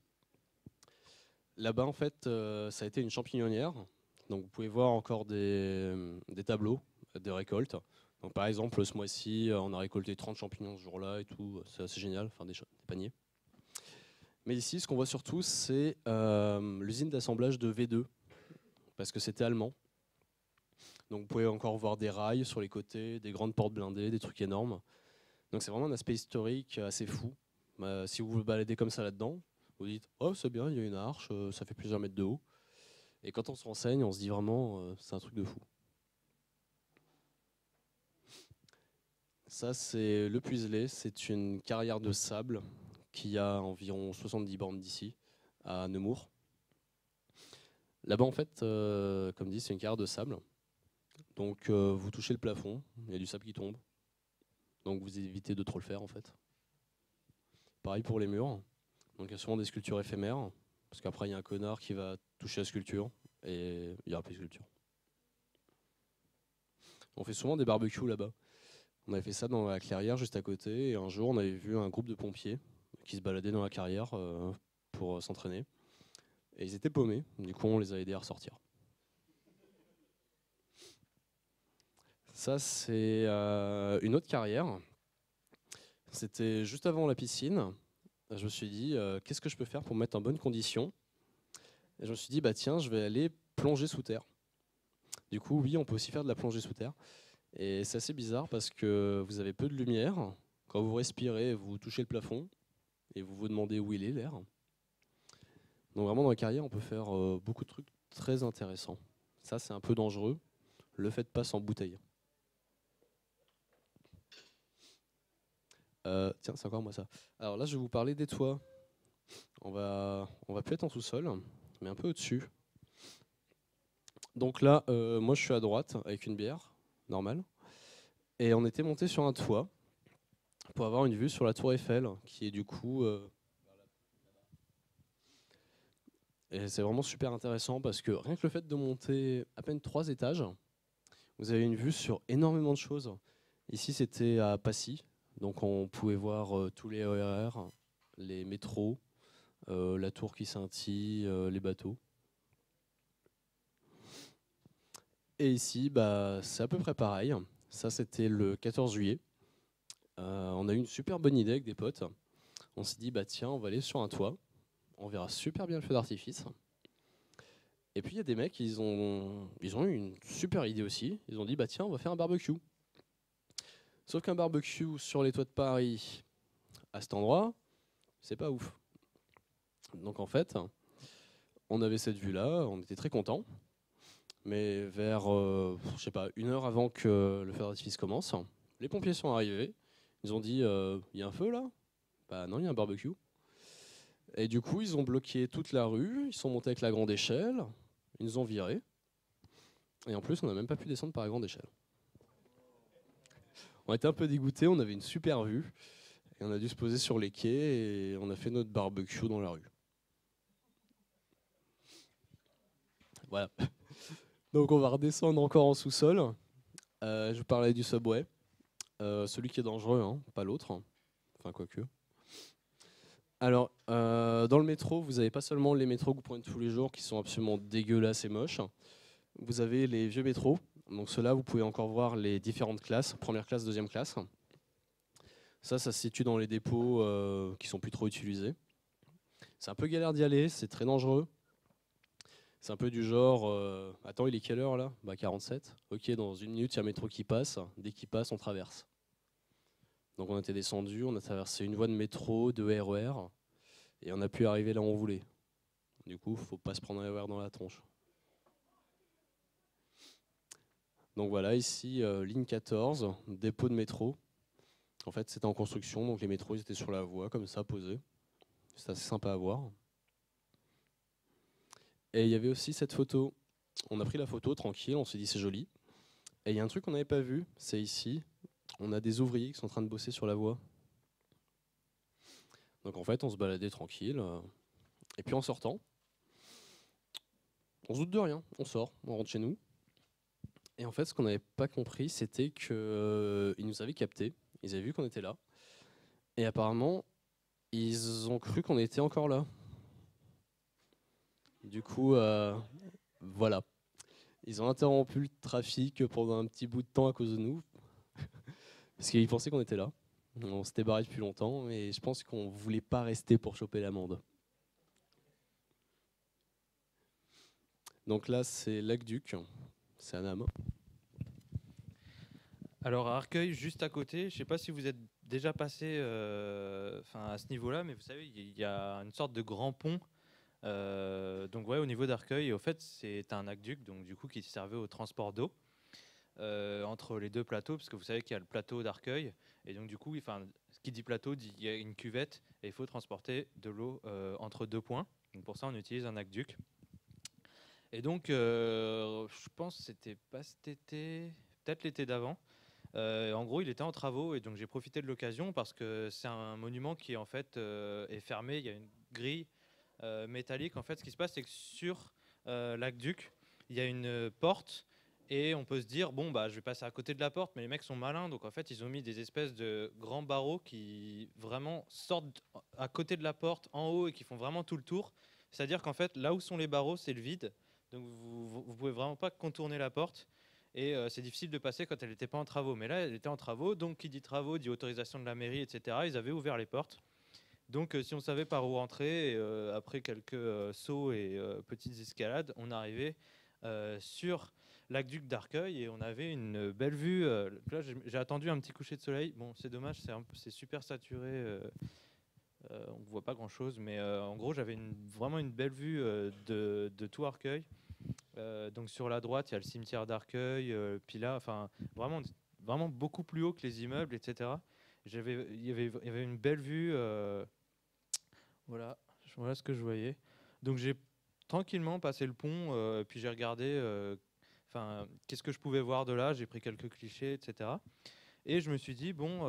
S3: Là-bas, en fait, ça a été une champignonnière. Donc, vous pouvez voir encore des tableaux de récolte. Donc, par exemple, ce mois-ci, on a récolté 30 champignons ce jour-là et tout. C'est assez génial, enfin des paniers. Mais ici, ce qu'on voit surtout, c'est l'usine d'assemblage de V2, parce que c'était allemand. Donc, vous pouvez encore voir des rails sur les côtés, des grandes portes blindées, des trucs énormes. Donc c'est vraiment un aspect historique assez fou. Si vous vous baladez comme ça là-dedans, vous dites « Oh, c'est bien, il y a une arche, ça fait plusieurs mètres de haut. » Et quand on se renseigne, on se dit vraiment c'est un truc de fou. Ça, c'est le Puiselet. C'est une carrière de sable qui a environ 70 bornes d'ici, à Nemours. Là-bas, en fait, comme dit, c'est une carrière de sable. Donc vous touchez le plafond, il y a du sable qui tombe. Donc vous évitez de trop le faire en fait. Pareil pour les murs. Donc il y a souvent des sculptures éphémères, parce qu'après il y a un connard qui va toucher la sculpture et il n'y aura plus de sculpture. On fait souvent des barbecues là-bas. On avait fait ça dans la clairière juste à côté et un jour on avait vu un groupe de pompiers qui se baladaient dans la carrière pour s'entraîner. Et ils étaient paumés, du coup on les a aidés à ressortir. Ça c'est une autre carrière. C'était juste avant la piscine. Je me suis dit, qu'est-ce que je peux faire pour me mettre en bonne condition? Et je me suis dit, bah tiens, je vais aller plonger sous terre. Du coup, oui, on peut aussi faire de la plongée sous terre. Et c'est assez bizarre parce que vous avez peu de lumière. Quand vous respirez, vous touchez le plafond et vous vous demandez où il est, l'air. Donc vraiment, dans la carrière, on peut faire beaucoup de trucs très intéressants. Ça, c'est un peu dangereux. Le faites pas sans bouteille. Tiens, c'est encore moi ça. Alors là, je vais vous parler des toits. On va plus être en sous-sol, mais un peu au-dessus. Donc là, moi, je suis à droite avec une bière normale. Et on était monté sur un toit pour avoir une vue sur la tour Eiffel, qui est du coup... Et c'est vraiment super intéressant parce que rien que le fait de monter à peine 3 étages, vous avez une vue sur énormément de choses. Ici, c'était à Passy, donc on pouvait voir tous les RER, les métros, la tour qui scintille, les bateaux. Et ici, bah, c'est à peu près pareil. Ça, c'était le 14 juillet. On a eu une super bonne idée avec des potes. On s'est dit, bah tiens, on va aller sur un toit. On verra super bien le feu d'artifice. Et puis il y a des mecs, ils ont eu une super idée aussi. Ils ont dit, bah tiens, on va faire un barbecue. Sauf qu'un barbecue sur les toits de Paris, à cet endroit, c'est pas ouf. Donc en fait, on avait cette vue-là, on était très contents. Mais vers, je sais pas, 1 heure avant que le feu d'artifice commence, les pompiers sont arrivés. Ils ont dit, il y a un feu là? Bah non, il y a un barbecue. Et du coup, ils ont bloqué toute la rue, ils sont montés avec la grande échelle, ils nous ont virés. Et en plus, on n'a même pas pu descendre par la grande échelle. On était un peu dégoûtés, on avait une super vue. Et on a dû se poser sur les quais et on a fait notre barbecue dans la rue. Voilà. Donc on va redescendre encore en sous-sol. Je vous parlais du subway. Celui qui est dangereux, hein, pas l'autre. Enfin, quoique. Alors, dans le métro, vous n'avez pas seulement les métros que vous prenez tous les jours qui sont absolument dégueulasses et moches. Vous avez les vieux métros. Donc ceux-là, vous pouvez encore voir les différentes classes, première classe, deuxième classe. Ça se situe dans les dépôts qui sont plus trop utilisés. C'est un peu galère d'y aller, c'est très dangereux. C'est un peu du genre, attends, il est quelle heure là? Bah 47. Ok, dans 1 minute, il y a un métro qui passe. Dès qu'il passe, on traverse. Donc on était descendu, on a traversé une voie de métro, 2 RER, et on a pu arriver là où on voulait. Du coup, faut pas se prendre un RER dans la tronche. Donc voilà, ici, ligne 14, dépôt de métro. En fait, c'était en construction, donc les métros ils étaient sur la voie, comme ça, posés. C'est assez sympa à voir. Et il y avait aussi cette photo. On a pris la photo tranquille, on s'est dit c'est joli. Et il y a un truc qu'on n'avait pas vu, c'est ici. On a des ouvriers qui sont en train de bosser sur la voie. Donc en fait, on se baladait tranquille. Et puis en sortant, on se doute de rien. On sort, on rentre chez nous. Et en fait, ce qu'on n'avait pas compris, c'était qu'ils nous avaient captés. Ils avaient vu qu'on était là. Et apparemment, ils ont cru qu'on était encore là. Du coup, voilà. Ils ont interrompu le trafic pendant un petit bout de temps à cause de nous. Parce qu'ils pensaient qu'on était là. On s'était barré depuis longtemps et je pense qu'on ne voulait pas rester pour choper l'amende. Donc là, c'est l'Aqueduc. C'est à Nam.
S1: Alors à Arcueil, juste à côté, je ne sais pas si vous êtes déjà passé à ce niveau-là, mais vous savez, il y a une sorte de grand pont. Donc ouais, au niveau d'Arcueil, au fait, c'est un aqueduc, donc du coup qui servait au transport d'eau entre les deux plateaux, parce que vous savez qu'il y a le plateau d'Arcueil, et donc du coup, ce qui dit plateau dit qu'il y a une cuvette et il faut transporter de l'eau entre 2 points. Donc pour ça, on utilise un aqueduc. Et donc, je pense que c'était pas cet été, peut-être l'été d'avant. En gros, il était en travaux et donc j'ai profité de l'occasion parce que c'est un monument qui en fait est fermé. Il y a une grille métallique. En fait, ce qui se passe, c'est que sur l'aqueduc, il y a une porte et on peut se dire bon bah je vais passer à côté de la porte, mais les mecs sont malins, donc en fait ils ont mis des espèces de grands barreaux qui vraiment sortent à côté de la porte en haut et qui font vraiment tout le tour. C'est-à-dire qu'en fait là où sont les barreaux, c'est le vide, donc vous pouvez vraiment pas contourner la porte. Et c'est difficile de passer quand elle n'était pas en travaux. Mais là, elle était en travaux, donc qui dit travaux dit autorisation de la mairie, etc. Ils avaient ouvert les portes. Donc si on savait par où rentrer, après quelques sauts et petites escalades, on arrivait sur l'aqueduc d'Arcueil et on avait une belle vue. Là, j'ai attendu un petit coucher de soleil. Bon, c'est dommage, c'est super saturé. On ne voit pas grand-chose, mais en gros, j'avais vraiment une belle vue de tout Arcueil. Donc sur la droite, il y a le cimetière d'Arcueil, puis là, enfin, vraiment beaucoup plus haut que les immeubles, etc. Il y avait une belle vue. Voilà ce que je voyais. Donc j'ai tranquillement passé le pont, puis j'ai regardé qu'est-ce que je pouvais voir de là. J'ai pris quelques clichés, etc. Et je me suis dit, bon,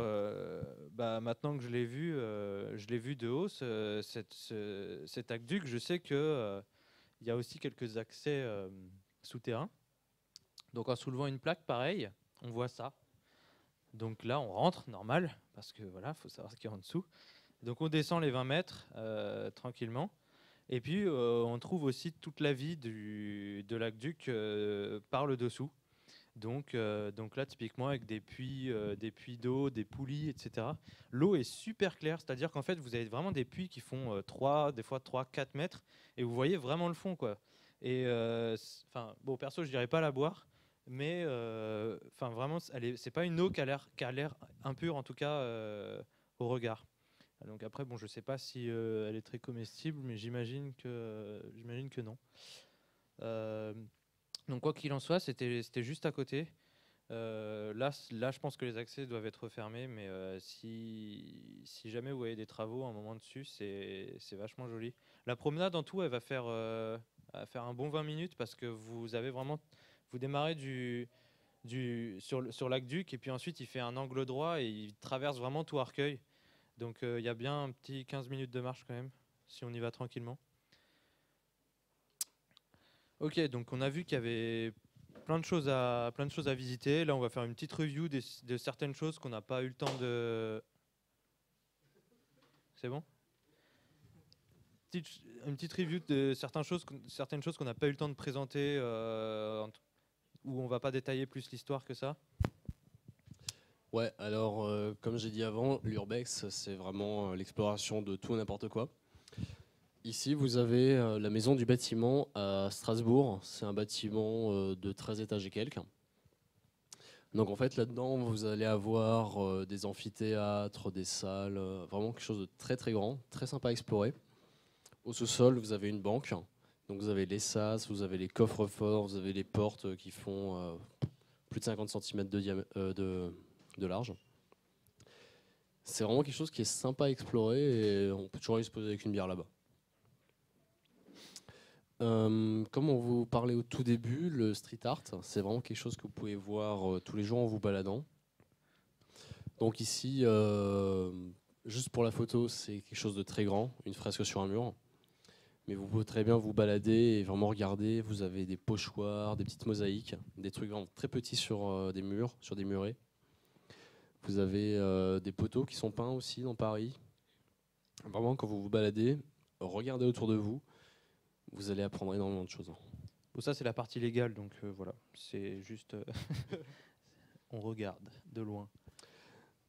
S1: maintenant que je l'ai vu de haut, cet aqueduc, je sais qu'il y a aussi quelques accès souterrains. Donc en soulevant une plaque, pareil, on voit ça. Donc là, on rentre, normal, parce que voilà, faut savoir ce qu'il y a en dessous. Donc on descend les 20 mètres tranquillement. Et puis on trouve aussi toute la vie de l'aqueduc par le dessous. Donc là, typiquement, avec des puits d'eau, des poulies, etc. L'eau est super claire, c'est-à-dire qu'en fait, vous avez vraiment des puits qui font des fois 3-4 mètres, et vous voyez vraiment le fond, quoi. Et bon, perso, je dirais pas la boire, mais vraiment, c'est pas une eau qui a l'air impure, en tout cas, au regard. Donc après, bon, je sais pas si elle est très comestible, mais j'imagine que non. Donc quoi qu'il en soit, c'était juste à côté. Là, je pense que les accès doivent être fermés, mais si jamais vous voyez des travaux à un moment dessus, c'est vachement joli. La promenade en tout, elle va faire un bon 20 minutes parce que vous démarrez sur l'aqueduc et puis ensuite il fait un angle droit et il traverse vraiment tout Arcueil. Donc il y a bien un petit 15 minutes de marche quand même, si on y va tranquillement. Ok, donc on a vu qu'il y avait plein de choses à visiter. Là, on va faire une petite review de certaines choses qu'on n'a pas eu le temps de... C'est bon ? Une petite review de certaines choses qu'on n'a pas eu le temps de présenter, où on va pas détailler plus l'histoire que ça.
S3: Ouais, alors comme j'ai dit avant, l'urbex, c'est vraiment l'exploration de tout et n'importe quoi. Ici, vous avez la maison du bâtiment à Strasbourg. C'est un bâtiment de 13 étages et quelques. Donc en fait, là-dedans, vous allez avoir des amphithéâtres, des salles, vraiment quelque chose de très très grand, très sympa à explorer. Au sous-sol, vous avez une banque. Donc vous avez les sas, vous avez les coffres forts, vous avez les portes qui font plus de 50 cm de large. C'est vraiment quelque chose qui est sympa à explorer et on peut toujours aller se poser avec une bière là-bas. Comme on vous parlait au tout début, le street art, c'est vraiment quelque chose que vous pouvez voir tous les jours en vous baladant. Donc ici, juste pour la photo, c'est quelque chose de très grand, une fresque sur un mur. Mais vous pouvez très bien vous balader et vraiment regarder. Vous avez des pochoirs, des petites mosaïques, des trucs vraiment très petits sur des murs, sur des murets. Vous avez des poteaux qui sont peints aussi dans Paris. Vraiment, quand vous vous baladez, regardez autour de vous. Vous allez apprendre énormément de choses.
S1: Bon, ça, c'est la partie légale, donc voilà. C'est juste... on regarde de loin.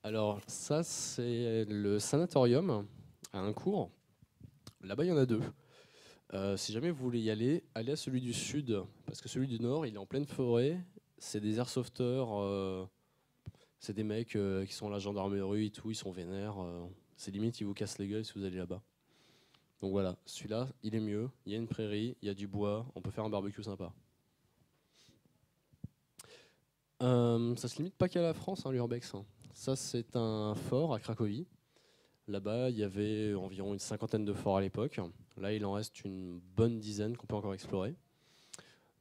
S3: Alors, ça, c'est le sanatorium à Incourt. Là-bas, il y en a deux. Si jamais vous voulez y aller, allez à celui du sud, parce que celui du nord, il est en pleine forêt. C'est des airsofters, c'est des mecs qui sont à la gendarmerie et tout, ils sont vénères. C'est limite, ils vous cassent les gueules si vous allez là-bas. Donc voilà, celui-là, il est mieux. Il y a une prairie, il y a du bois, on peut faire un barbecue sympa. Ça se limite pas qu'à la France, hein, l'urbex. Ça, c'est un fort à Cracovie. Là-bas, il y avait environ une cinquantaine de forts à l'époque. Là, il en reste une bonne dizaine qu'on peut encore explorer.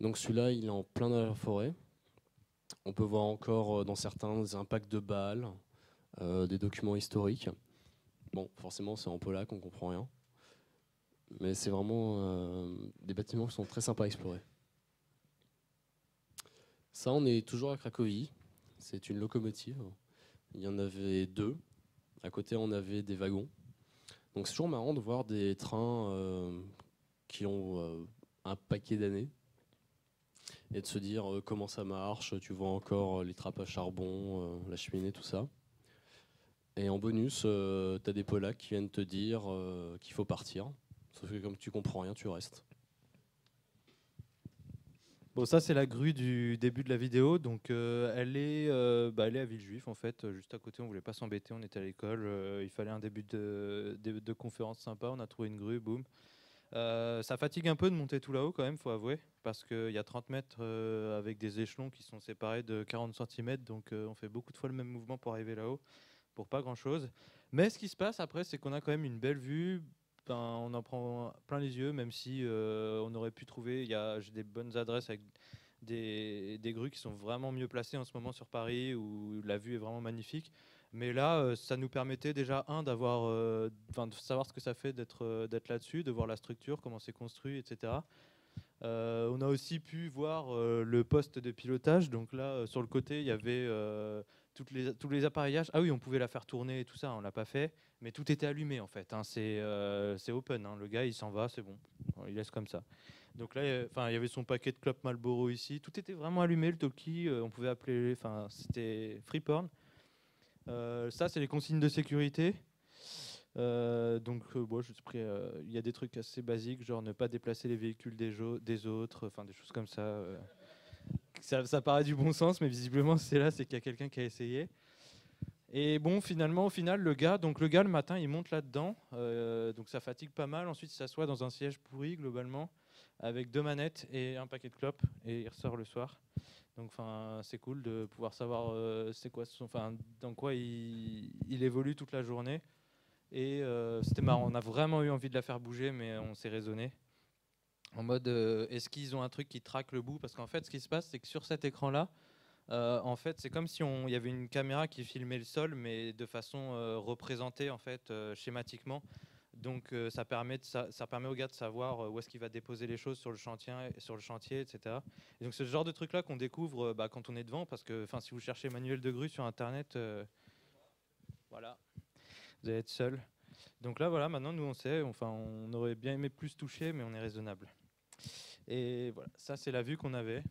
S3: Donc celui-là, il est en plein dans la forêt. On peut voir encore dans certains des impacts de balles, des documents historiques. Bon, forcément, c'est en polac, on comprend rien. Mais c'est vraiment des bâtiments qui sont très sympas à explorer. Ça, on est toujours à Cracovie. C'est une locomotive. Il y en avait deux. À côté, on avait des wagons. Donc c'est toujours marrant de voir des trains qui ont un paquet d'années. et de se dire comment ça marche. Tu vois encore les trappes à charbon, la cheminée, tout ça. Et en bonus, tu as des Polacks qui viennent te dire qu'il faut partir. Sauf que comme tu comprends rien, tu restes.
S1: Bon, ça c'est la grue du début de la vidéo, donc elle est à Villejuif en fait, juste à côté. On voulait pas s'embêter, on était à l'école, il fallait un début de conférence sympa, on a trouvé une grue, boum. Ça fatigue un peu de monter tout là-haut quand même, faut avouer, parce qu'il y a 30 mètres avec des échelons qui sont séparés de 40 cm, donc on fait beaucoup de fois le même mouvement pour arriver là-haut, pour pas grand-chose. Mais ce qui se passe après, c'est qu'on a quand même une belle vue. Ben, on en prend plein les yeux, même si on aurait pu trouver. J'ai des bonnes adresses avec des grues qui sont vraiment mieux placées en ce moment sur Paris, où la vue est vraiment magnifique. Mais là, ça nous permettait déjà, de savoir ce que ça fait d'être là-dessus, de voir la structure, comment c'est construit, etc. On a aussi pu voir le poste de pilotage. Donc là, sur le côté, il y avait tous les appareillages. Ah oui, on pouvait la faire tourner et tout ça, on l'a pas fait. Mais tout était allumé en fait. Hein. C'est open. Hein. Le gars, il s'en va, c'est bon. Il laisse comme ça. Donc là, il y avait son paquet de clopes Marlboro ici. Tout était vraiment allumé, le talkie. On pouvait appeler. Enfin, c'était free porn. Ça, c'est les consignes de sécurité. Il y a des trucs assez basiques, genre ne pas déplacer les véhicules des autres, enfin des choses comme ça. Ça paraît du bon sens, mais visiblement c'est qu'il y a quelqu'un qui a essayé. Et bon, au final, le gars, le matin, il monte là-dedans, donc ça fatigue pas mal. Ensuite, il s'assoit dans un siège pourri globalement, avec 2 manettes et un paquet de clopes, et il ressort le soir. Donc, c'est cool de pouvoir savoir dans quoi il évolue toute la journée. Et c'était marrant, on a vraiment eu envie de la faire bouger, mais on s'est raisonné. En mode, est-ce qu'ils ont un truc qui traque le bout? Parce qu'en fait, ce qui se passe, c'est que sur cet écran-là, en fait, c'est comme si il y avait une caméra qui filmait le sol, mais de façon représentée en fait schématiquement. Donc ça permet au gars de savoir où est-ce qu'il va déposer les choses sur le chantier, etc. Et donc c'est ce genre de truc là qu'on découvre quand on est devant, parce que si vous cherchez manuel de grue sur internet, voilà, vous allez être seul. Donc là voilà, maintenant nous on sait, on aurait bien aimé plus toucher, mais on est raisonnable. Et voilà, ça c'est la vue qu'on avait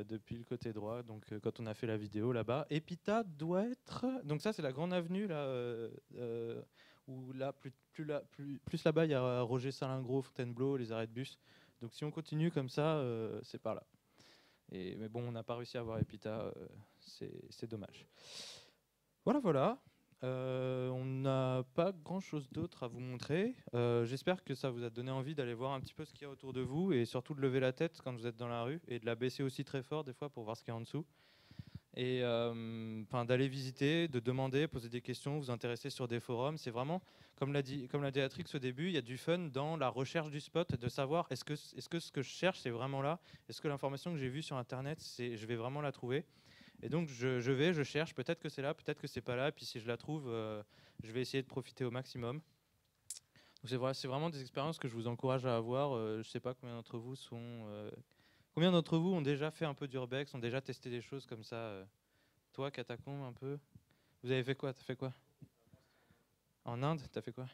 S1: depuis le côté droit, donc quand on a fait la vidéo là-bas. Epita doit être... Donc ça c'est la grande avenue là, où là, plus là-bas il y a Roger Salingro, Fontainebleau, les arrêts de bus. Donc si on continue comme ça, c'est par là. Mais bon, on n'a pas réussi à voir Epita, c'est dommage. Voilà. On n'a pas grand chose d'autre à vous montrer. J'espère que ça vous a donné envie d'aller voir un petit peu ce qu'il y a autour de vous, et surtout de lever la tête quand vous êtes dans la rue et de la baisser aussi très fort des fois pour voir ce qu'il y a en dessous. Et d'aller visiter, de demander, poser des questions, vous intéresser sur des forums. C'est vraiment, comme l'a dit Atrix au début, il y a du fun dans la recherche du spot, de savoir est-ce que ce que je cherche c'est vraiment là, est-ce que l'information que j'ai vue sur internet, je vais vraiment la trouver. Et donc je cherche, peut-être que c'est là, peut-être que c'est pas là, et puis si je la trouve, je vais essayer de profiter au maximum. Donc c'est vraiment des expériences que je vous encourage à avoir. Je sais pas combien d'entre vous ont déjà fait un peu d'urbex, ont déjà testé des choses comme ça. Toi, Catacombe, un peu. Vous avez fait quoi? T'as fait quoi? En Inde, t'as fait quoi?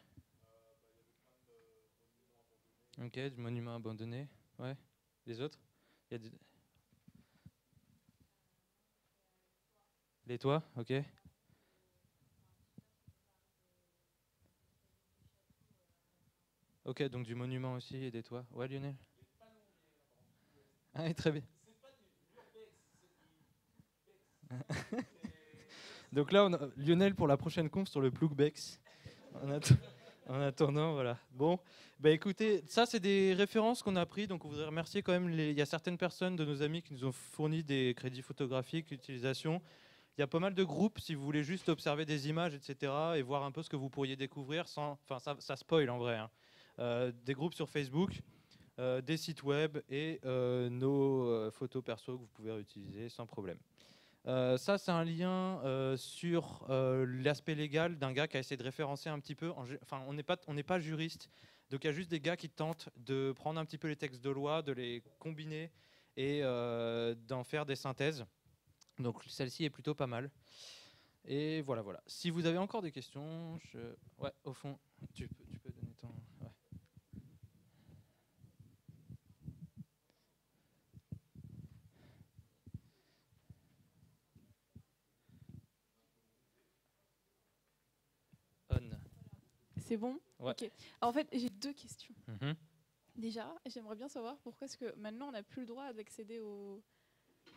S1: Ok, du monument abandonné. Ouais. Les autres? Il y a des... Les toits, ok. Ok, donc du monument aussi et des toits. Ouais, Lionel? Ah oui, très bien. Donc là, Lionel pour la prochaine conf sur le Plougbex. En attendant, voilà. Bon, écoutez, ça c'est des références qu'on a pris, donc on voudrait remercier quand même. Il y a certaines personnes de nos amis qui nous ont fourni des crédits photographiques d'utilisation. Il y a pas mal de groupes, si vous voulez juste observer des images, etc., et voir un peu ce que vous pourriez découvrir sans... ça spoil en vrai. Hein. Des groupes sur Facebook, des sites web et nos photos perso que vous pouvez réutiliser sans problème. Ça, c'est un lien sur l'aspect légal d'un gars qui a essayé de référencer un petit peu. On n'est pas juriste, donc il y a juste des gars qui tentent de prendre un petit peu les textes de loi, de les combiner et d'en faire des synthèses. Donc celle-ci est plutôt pas mal. Et voilà. Si vous avez encore des questions, ouais, au fond, tu peux donner ton... Ouais.
S7: C'est bon?
S1: Ouais.
S7: Ok. Alors, en fait, j'ai 2 questions.
S1: Mhm.
S7: Déjà, j'aimerais bien savoir pourquoi est-ce que maintenant on n'a plus le droit d'accéder aux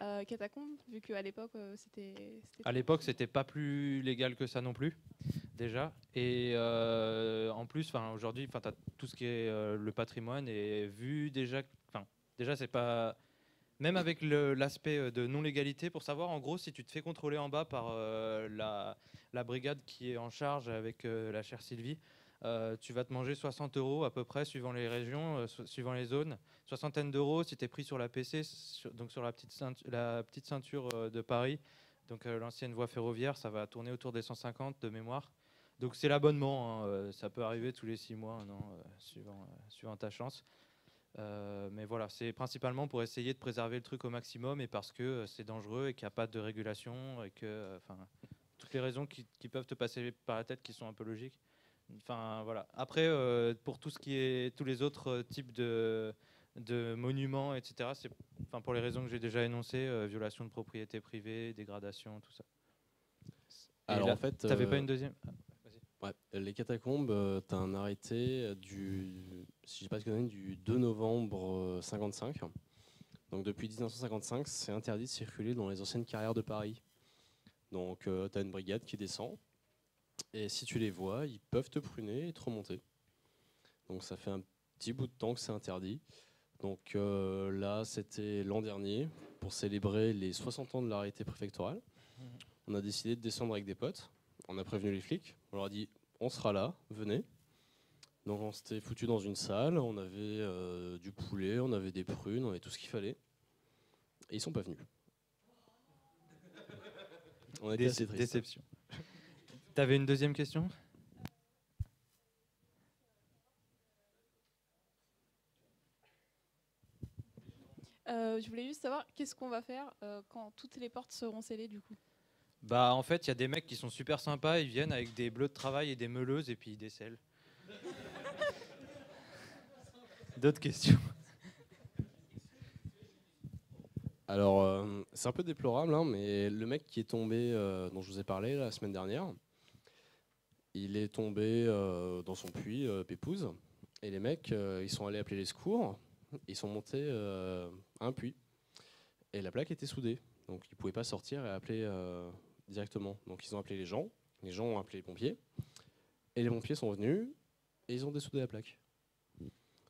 S7: catacombes, vu qu'à l'époque c'était.
S1: À l'époque, c'était pas plus légal que ça non plus, déjà. Et en plus, aujourd'hui, tu as tout ce qui est le patrimoine et vu déjà. Déjà, c'est pas. Même avec l'aspect de non-légalité, pour savoir en gros si tu te fais contrôler en bas par la brigade qui est en charge avec la chère Sylvie, tu vas te manger 60 € à peu près suivant les régions, suivant les zones. Soixantaine d'euros si tu es pris sur la PC, donc sur la petite ceinture de Paris, donc l'ancienne voie ferroviaire, ça va tourner autour des 150 de mémoire. Donc c'est l'abonnement, hein, ça peut arriver tous les 6 mois, non, suivant ta chance. Mais voilà, c'est principalement pour essayer de préserver le truc au maximum et parce que c'est dangereux et qu'il n'y a pas de régulation et que, toutes les raisons qui peuvent te passer par la tête qui sont un peu logiques. Enfin voilà. Après, pour tout ce qui est tous les autres types de monuments, etc. C'est, pour les raisons que j'ai déjà énoncées, violation de propriété privée, dégradation, tout ça.
S3: Alors en fait,
S1: t'avais pas une deuxième?
S3: Ouais, les catacombes, tu as un arrêté si je dis pas de conneries, du 2 novembre 55. Donc depuis 1955, c'est interdit de circuler dans les anciennes carrières de Paris. Donc tu as une brigade qui descend, et si tu les vois, ils peuvent te pruner et te remonter. Donc ça fait un petit bout de temps que c'est interdit. Donc là, c'était l'an dernier, pour célébrer les 60 ans de l'arrêté préfectoral. On a décidé de descendre avec des potes. On a prévenu les flics, on leur a dit on sera là, venez. Donc on s'était foutu dans une salle, on avait du poulet, on avait des prunes, on avait tout ce qu'il fallait. Et ils sont pas venus. On était assez tristes.
S1: Déception. T'avais une deuxième question?
S7: Je voulais juste savoir qu'est-ce qu'on va faire quand toutes les portes seront scellées du coup.
S1: Bah en fait, il y a des mecs qui sont super sympas, ils viennent avec des bleus de travail et des meuleuses et puis ils décèlent. D'autres questions?
S3: Alors, c'est un peu déplorable, hein, mais le mec qui est tombé, dont je vous ai parlé la semaine dernière, il est tombé dans son puits, Pépouze, et les mecs, ils sont allés appeler les secours, ils sont montés à un puits, et la plaque était soudée, donc ils ne pouvaient pas sortir et appeler directement. Donc ils ont appelé les gens ont appelé les pompiers, et les pompiers sont venus, et ils ont dessoudé la plaque.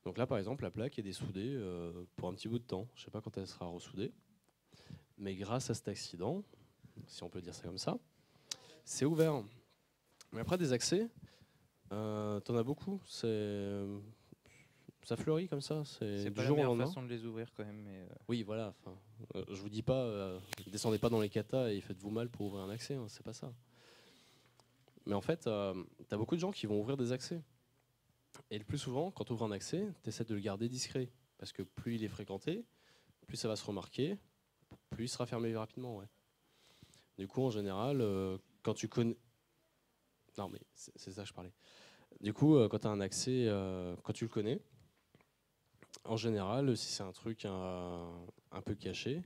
S3: Donc là, par exemple, la plaque est dessoudée pour un petit bout de temps. Je ne sais pas quand elle sera ressoudée. Mais grâce à cet accident, si on peut dire ça comme ça, c'est ouvert. Mais après, des accès, t'en as beaucoup. Ça fleurit comme ça.
S1: C'est
S3: du
S1: pas la
S3: jour au
S1: meilleure
S3: lendemain.
S1: façon de les ouvrir quand même. Mais
S3: Oui, voilà. Je vous dis pas, descendez pas dans les catas et faites-vous mal pour ouvrir un accès. Hein, c'est pas ça. Mais en fait, t'as beaucoup de gens qui vont ouvrir des accès. Et le plus souvent, quand tu ouvres un accès, tu essaies de le garder discret. Parce que plus il est fréquenté, plus ça va se remarquer, plus il sera fermé rapidement. Ouais. Du coup, en général, quand tu connais... Non, mais c'est ça que je parlais. Du coup, quand tu as un accès, quand tu le connais, en général, si c'est un truc un peu caché,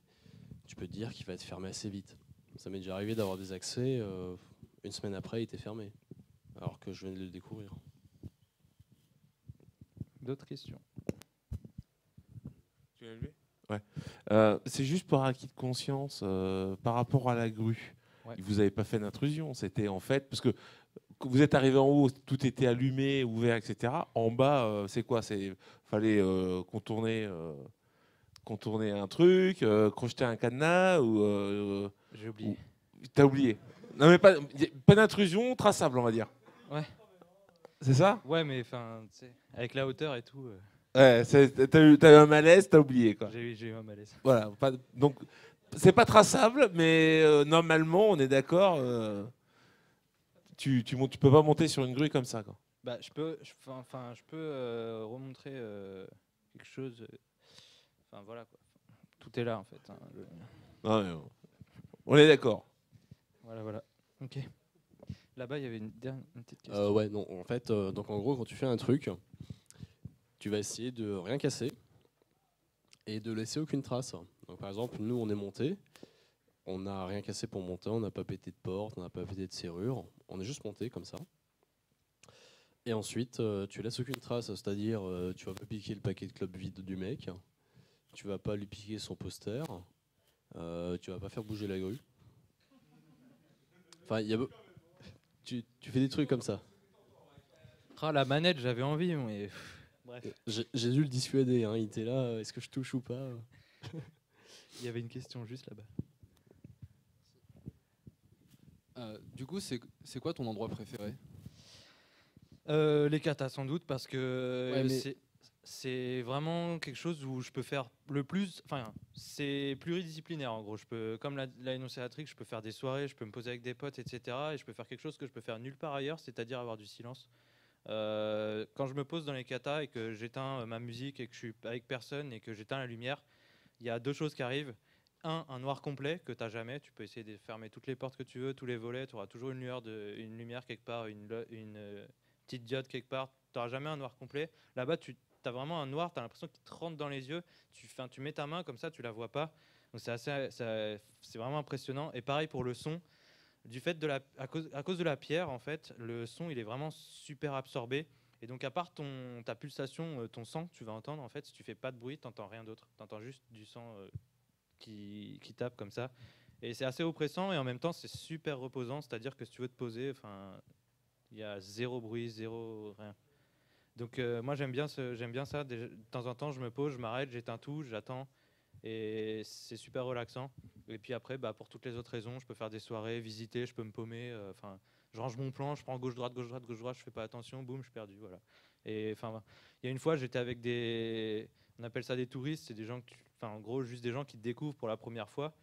S3: tu peux te dire qu'il va être fermé assez vite. Ça m'est déjà arrivé d'avoir des accès, une semaine après, il était fermé. Alors que je venais de le découvrir.
S1: d'autres questions?
S8: Tu l'as levé ? Ouais. C'est juste par acquis de conscience par rapport à la grue.
S1: Ouais.
S8: Vous n'avez pas fait d'intrusion. C'était en fait parce que quand vous êtes arrivé en haut, tout était allumé, ouvert, etc. En bas, c'est quoi? Fallait contourner un truc, crocheter un cadenas ou.
S1: J'ai oublié.
S8: T'as oublié. Non mais pas d'intrusion traçable, on va dire.
S1: Ouais.
S8: C'est ça?
S1: Ouais, mais avec la hauteur et tout.
S8: Ouais, t'as eu un malaise, t'as oublié quoi.
S1: J'ai eu un malaise.
S8: Voilà. Donc c'est pas traçable, mais normalement, on est d'accord. Tu peux pas monter sur une grue comme ça, quoi.
S1: Bah, je peux remontrer quelque chose. Enfin voilà quoi. Tout est là en fait. Hein,
S8: Non, mais on est d'accord.
S1: Voilà. Ok. Là-bas, il y avait une petite question.
S3: Ouais, non. En fait, donc en gros, quand tu fais un truc, tu vas essayer de rien casser et de laisser aucune trace. Donc par exemple, nous, on est monté, on n'a rien cassé pour monter, on n'a pas pété de porte, on n'a pas pété de serrure, on est juste monté comme ça. Et ensuite, tu laisses aucune trace, c'est-à-dire tu vas pas piquer le paquet de clopes vide du mec, tu vas pas lui piquer son poster, tu vas pas faire bouger la grue. Enfin, tu fais des trucs comme ça.
S1: Ah, la manette, j'avais envie, mais bref.
S3: J'ai dû le dissuader, hein. Il était là, est-ce que je touche ou pas?
S1: Il y avait une question juste là-bas.
S9: Du coup, c'est quoi ton endroit préféré?
S1: Les katas sans doute parce que
S5: Ouais, mais-
S1: c'est vraiment quelque chose où je peux faire le plus. Enfin, c'est pluridisciplinaire en gros. Je peux, comme l'a énoncé Atrix, je peux faire des soirées, je peux me poser avec des potes, etc. Et je peux faire quelque chose que je peux faire nulle part ailleurs, c'est-à-dire avoir du silence. Quand je me pose dans les katas et que j'éteins ma musique et que je suis avec personne et que j'éteins la lumière, il y a deux choses qui arrivent. Un noir complet que tu n'as jamais. Tu peux essayer de fermer toutes les portes que tu veux, tous les volets. Tu auras toujours une lumière quelque part, une petite diode quelque part. Tu n'auras jamais un noir complet. Là-bas, tu as vraiment un noir. Tu as l'impression qu'il te rentre dans les yeux. Tu mets ta main comme ça, tu la vois pas. Donc c'est vraiment impressionnant. Et pareil pour le son. Du fait à cause de la pierre, en fait, le son il est vraiment super absorbé. Et donc à part ta pulsation, ton sang que tu vas entendre, en fait, si tu fais pas de bruit, tu n'entends rien d'autre. Tu entends juste du sang qui tape comme ça. Et c'est assez oppressant et en même temps c'est super reposant. C'est-à-dire que si tu veux te poser, il y a zéro bruit, zéro rien. Donc moi j'aime bien ça. De temps en temps je me pose, je m'arrête, j'éteins tout, j'attends et c'est super relaxant. Et puis après pour toutes les autres raisons, je peux faire des soirées, visiter, je peux me paumer. Je range mon plan, je prends gauche droite, je fais pas attention, boum, je suis perdu, voilà. Et il y a une fois j'étais avec on appelle ça des touristes, c'est des gens en gros juste des gens qui te découvrent pour la première fois.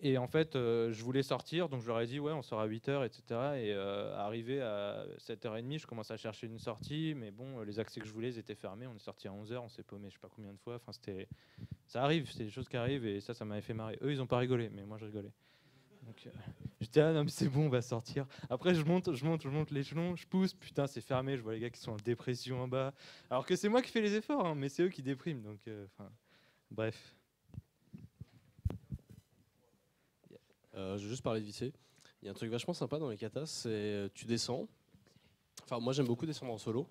S1: Et en fait, je voulais sortir, donc je leur ai dit ouais, on sort à 8h, etc. Et arrivé à 7h30, je commence à chercher une sortie, mais bon, les accès que je voulais ils étaient fermés. On est sorti à 11h, on s'est paumé, je sais pas combien de fois. Ça arrive, c'est des choses qui arrivent et ça m'avait fait marrer. Eux, ils ont pas rigolé, mais moi je rigolais. Donc j'étais non mais c'est bon, on va sortir. Après je monte l'échelon, je pousse, putain c'est fermé, je vois les gars qui sont en dépression en bas. Alors que c'est moi qui fais les efforts, hein, mais c'est eux qui dépriment. Donc bref.
S3: Je vais juste parler de vite fait. Il y a un truc vachement sympa dans les katas, c'est tu descends. Enfin, moi j'aime beaucoup descendre en solo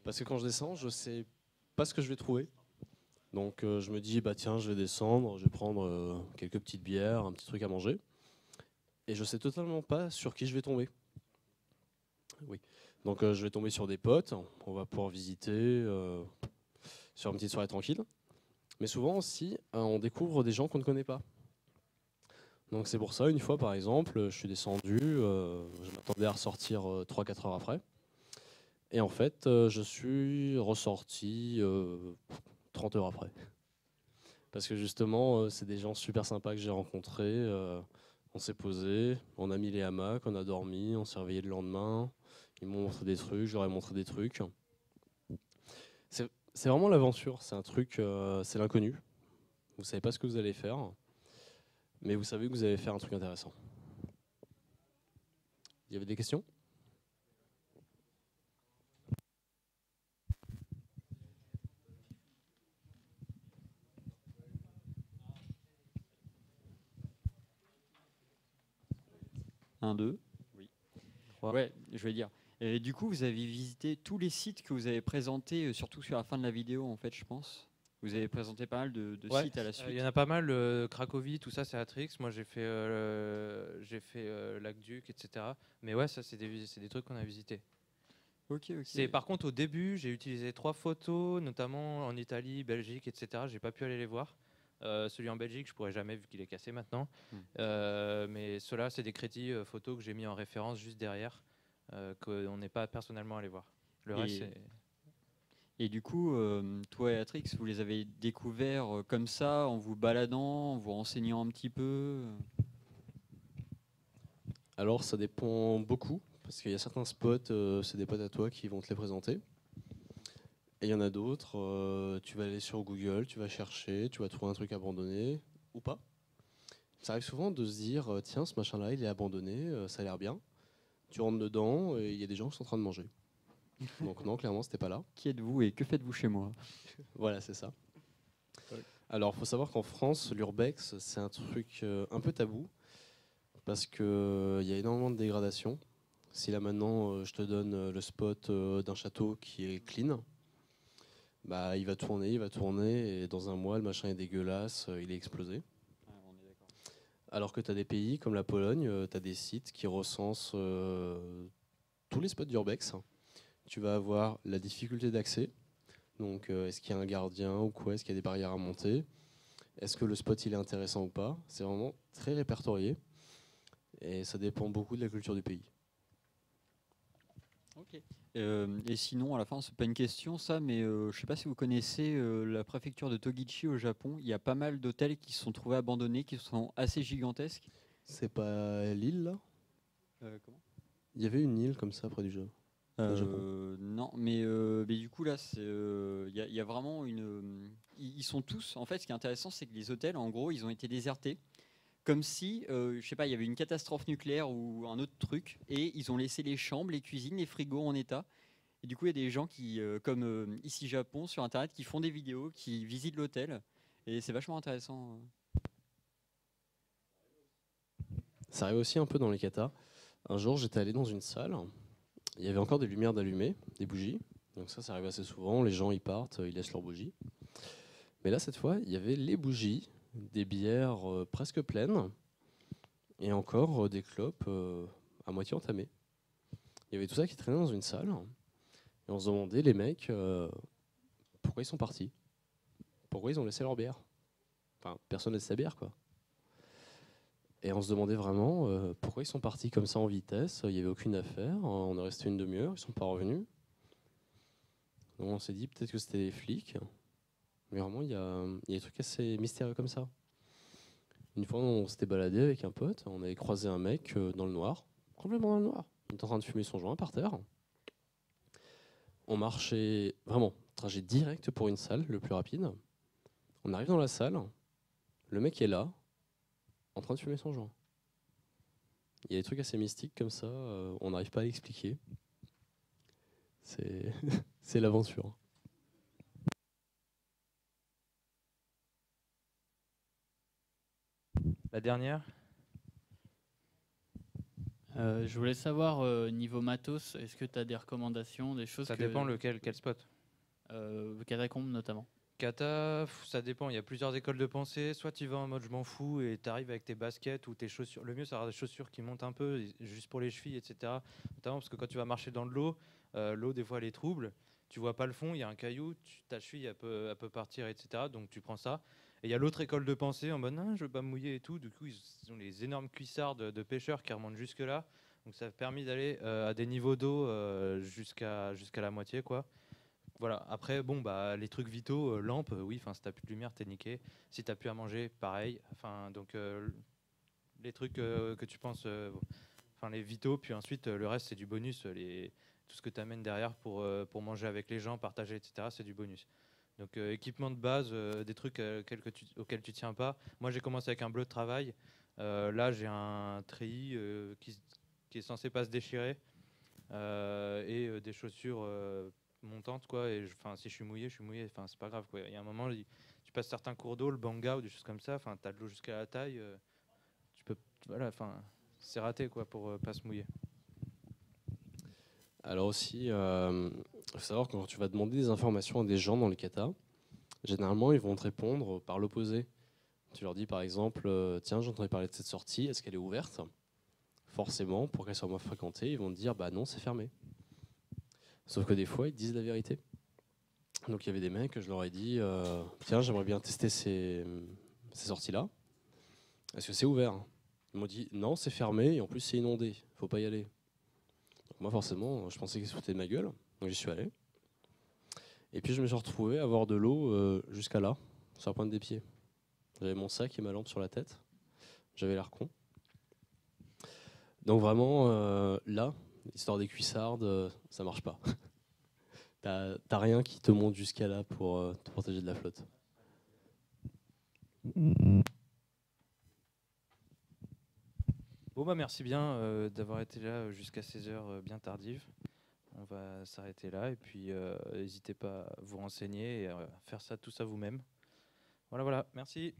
S3: parce que quand je descends, je sais pas ce que je vais trouver. Donc je me dis bah tiens, je vais descendre, je vais prendre quelques petites bières, un petit truc à manger. Et je sais totalement pas sur qui je vais tomber. Oui. Donc je vais tomber sur des potes, on va pouvoir visiter sur une petite soirée tranquille. Mais souvent aussi, on découvre des gens qu'on ne connaît pas. Donc c'est pour ça, une fois par exemple, je suis descendu, je m'attendais à ressortir 3-4 heures après. Et en fait, je suis ressorti 30 heures après. Parce que justement, c'est des gens super sympas que j'ai rencontrés. On s'est posé, on a mis les hamacs, on a dormi, on s'est réveillé le lendemain. Ils m'ont montré des trucs, je leur ai montré des trucs. C'est vraiment l'aventure, c'est un truc, c'est l'inconnu. Vous savez pas ce que vous allez faire. Mais vous savez que vous allez faire un truc intéressant. Il y avait des questions ?
S6: Un, deux. Oui. Ouais, je vais dire. Et du coup, vous avez visité tous les sites que vous avez présentés, surtout sur la fin de la vidéo, en fait, je pense. Vous avez présenté pas mal de sites à la suite.
S1: Il y en a pas mal, Cracovie, tout ça, c'est Atrix. Moi, j'ai fait Lac-Duc, etc. Mais ouais, ça, c'est des trucs qu'on a visités.
S6: Ok.
S1: Par contre, au début, j'ai utilisé 3 photos, notamment en Italie, Belgique, etc. J'ai pas pu aller les voir. Celui en Belgique, je pourrais jamais, vu qu'il est cassé maintenant. Mais ceux-là, c'est des crédits photos que j'ai mis en référence juste derrière, qu'on n'est pas personnellement allé voir. Le reste, c'est...
S6: Et du coup, toi et Atrix, vous les avez découverts comme ça, en vous baladant, en vous renseignant un petit peu?
S3: Alors, ça dépend beaucoup, parce qu'il y a certains spots, c'est des potes à toi qui vont te les présenter. Et il y en a d'autres, tu vas aller sur Google, tu vas chercher, tu vas trouver un truc abandonné, ou pas. Ça arrive souvent de se dire, tiens, ce machin-là, il est abandonné, ça a l'air bien. Tu rentres dedans, et il y a des gens qui sont en train de manger. Donc non, clairement, c'était pas là.
S6: Qui êtes-vous et que faites-vous chez moi?
S3: Voilà, c'est ça. Alors, il faut savoir qu'en France, l'urbex, c'est un truc un peu tabou, parce qu'il y a énormément de dégradation. Si là maintenant je te donne le spot d'un château qui est clean, bah, il va tourner, et dans un mois, le machin est dégueulasse, il est explosé. Alors que tu as des pays comme la Pologne, tu as des sites qui recensent tous les spots d'urbex. Tu vas avoir la difficulté d'accès. Donc, est-ce qu'il y a un gardien ou quoi? Est-ce qu'il y a des barrières à monter? Est-ce que le spot il est intéressant ou pas? C'est vraiment très répertorié. Et ça dépend beaucoup de la culture du pays.
S6: Ok. Et sinon, à la fin, c'est pas une question ça, mais je sais pas si vous connaissez la préfecture de Togichi au Japon. Il y a pas mal d'hôtels qui se sont trouvés abandonnés, qui sont assez gigantesques.
S3: C'est pas l'île là?
S6: Comment?
S3: Il y avait une île comme ça près du jeu.
S6: Non, mais du coup là, il y a vraiment une. Ils sont tous. En fait, ce qui est intéressant, c'est que les hôtels, en gros, ils ont été désertés, comme si, je sais pas, il y avait une catastrophe nucléaire ou un autre truc, et ils ont laissé les chambres, les cuisines, les frigos en état. Et du coup, il y a des gens qui, comme ici Japon, sur Internet, qui font des vidéos, qui visitent l'hôtel, et c'est vachement intéressant.
S3: Ça arrive aussi un peu dans les katas. Un jour, j'étais allé dans une salle. Il y avait encore des lumières d'allumées, des bougies. Donc ça arrive assez souvent. Les gens, ils partent, ils laissent leurs bougies. Mais là, cette fois, il y avait les bougies, des bières presque pleines, et encore des clopes à moitié entamées. Il y avait tout ça qui traînait dans une salle. Et on se demandait, les mecs, pourquoi ils sont partis? Pourquoi ils ont laissé leur bière? Enfin, personne ne laisse sa bière, quoi. Et on se demandait vraiment pourquoi ils sont partis comme ça en vitesse. Il n'y avait aucune affaire. On est resté une demi-heure, ils ne sont pas revenus. Donc on s'est dit peut-être que c'était des flics. Mais vraiment, il y a des trucs assez mystérieux comme ça. Une fois, on s'était baladé avec un pote. On avait croisé un mec dans le noir, complètement dans le noir. Il était en train de fumer son joint par terre. On marchait vraiment, trajet direct pour une salle, le plus rapide. On arrive dans la salle. Le mec est là, en train de fumer son joint. Il y a des trucs assez mystiques comme ça, on n'arrive pas à l'expliquer. C'est l'aventure.
S1: La dernière.
S10: Je voulais savoir, niveau matos, est-ce que tu as des recommandations, des choses
S1: Ça dépend quel spot.
S10: Catacombes notamment.
S1: Kata, ça dépend. Il y a plusieurs écoles de pensée. Soit tu vas en mode je m'en fous et tu arrives avec tes baskets ou tes chaussures. Le mieux, c'est d'avoir des chaussures qui montent un peu, juste pour les chevilles, etc. Notamment parce que quand tu vas marcher dans de l'eau, l'eau, des fois, elle est trouble. Tu vois pas le fond, il y a un caillou, ta cheville, elle peut partir, etc. Donc tu prends ça. Et il y a l'autre école de pensée en mode non, je veux pas me mouiller et tout. Du coup, ils ont les énormes cuissards de pêcheurs qui remontent jusque-là. Donc ça a permis d'aller à des niveaux d'eau jusqu'à la moitié, quoi. Voilà. Après, bon, bah, les trucs vitaux, lampe, oui, si t'as plus de lumière, t'es niqué. Si t'as plus à manger, pareil. Donc, les trucs que tu penses, les vitaux, puis ensuite, le reste, c'est du bonus. Tout ce que tu amènes derrière pour manger avec les gens, partager, etc., c'est du bonus. Donc, équipement de base, des trucs auxquels tu tiens pas. Moi, j'ai commencé avec un bleu de travail. Là, j'ai un treillis qui est censé pas se déchirer. Et des chaussures montante, quoi. Et si je suis mouillé, c'est pas grave, quoi. Il y a un moment, tu passes certains cours d'eau, le banga ou des choses comme ça, t'as de l'eau jusqu'à la taille, tu peux, voilà, c'est raté, quoi, pour pas se mouiller.
S3: Alors aussi, il faut savoir que quand tu vas demander des informations à des gens dans les katas, généralement ils vont te répondre par l'opposé. Tu leur dis par exemple, tiens, j'entendais parler de cette sortie, est-ce qu'elle est ouverte? Forcément, pour qu'elle soit moins fréquentée, ils vont te dire, bah non, c'est fermé. Sauf que des fois, ils te disent la vérité. Donc il y avait des mecs, je leur ai dit, tiens, j'aimerais bien tester ces sorties-là. Est-ce que c'est ouvert? Ils m'ont dit, non, c'est fermé, et en plus c'est inondé, faut pas y aller. Donc moi forcément, je pensais qu'ils se foutaient de ma gueule, donc j'y suis allé. Et puis je me suis retrouvé à avoir de l'eau jusqu'à là, sur la pointe des pieds. J'avais mon sac et ma lampe sur la tête, j'avais l'air con. Donc vraiment, là, l'histoire des cuissardes, ça marche pas. T'as rien qui te monte jusqu'à là pour te protéger de la flotte.
S1: Bon, bah merci bien d'avoir été là jusqu'à 16h bien tardive. On va s'arrêter là et puis n'hésitez pas à vous renseigner et à faire tout ça vous-même. Voilà, merci.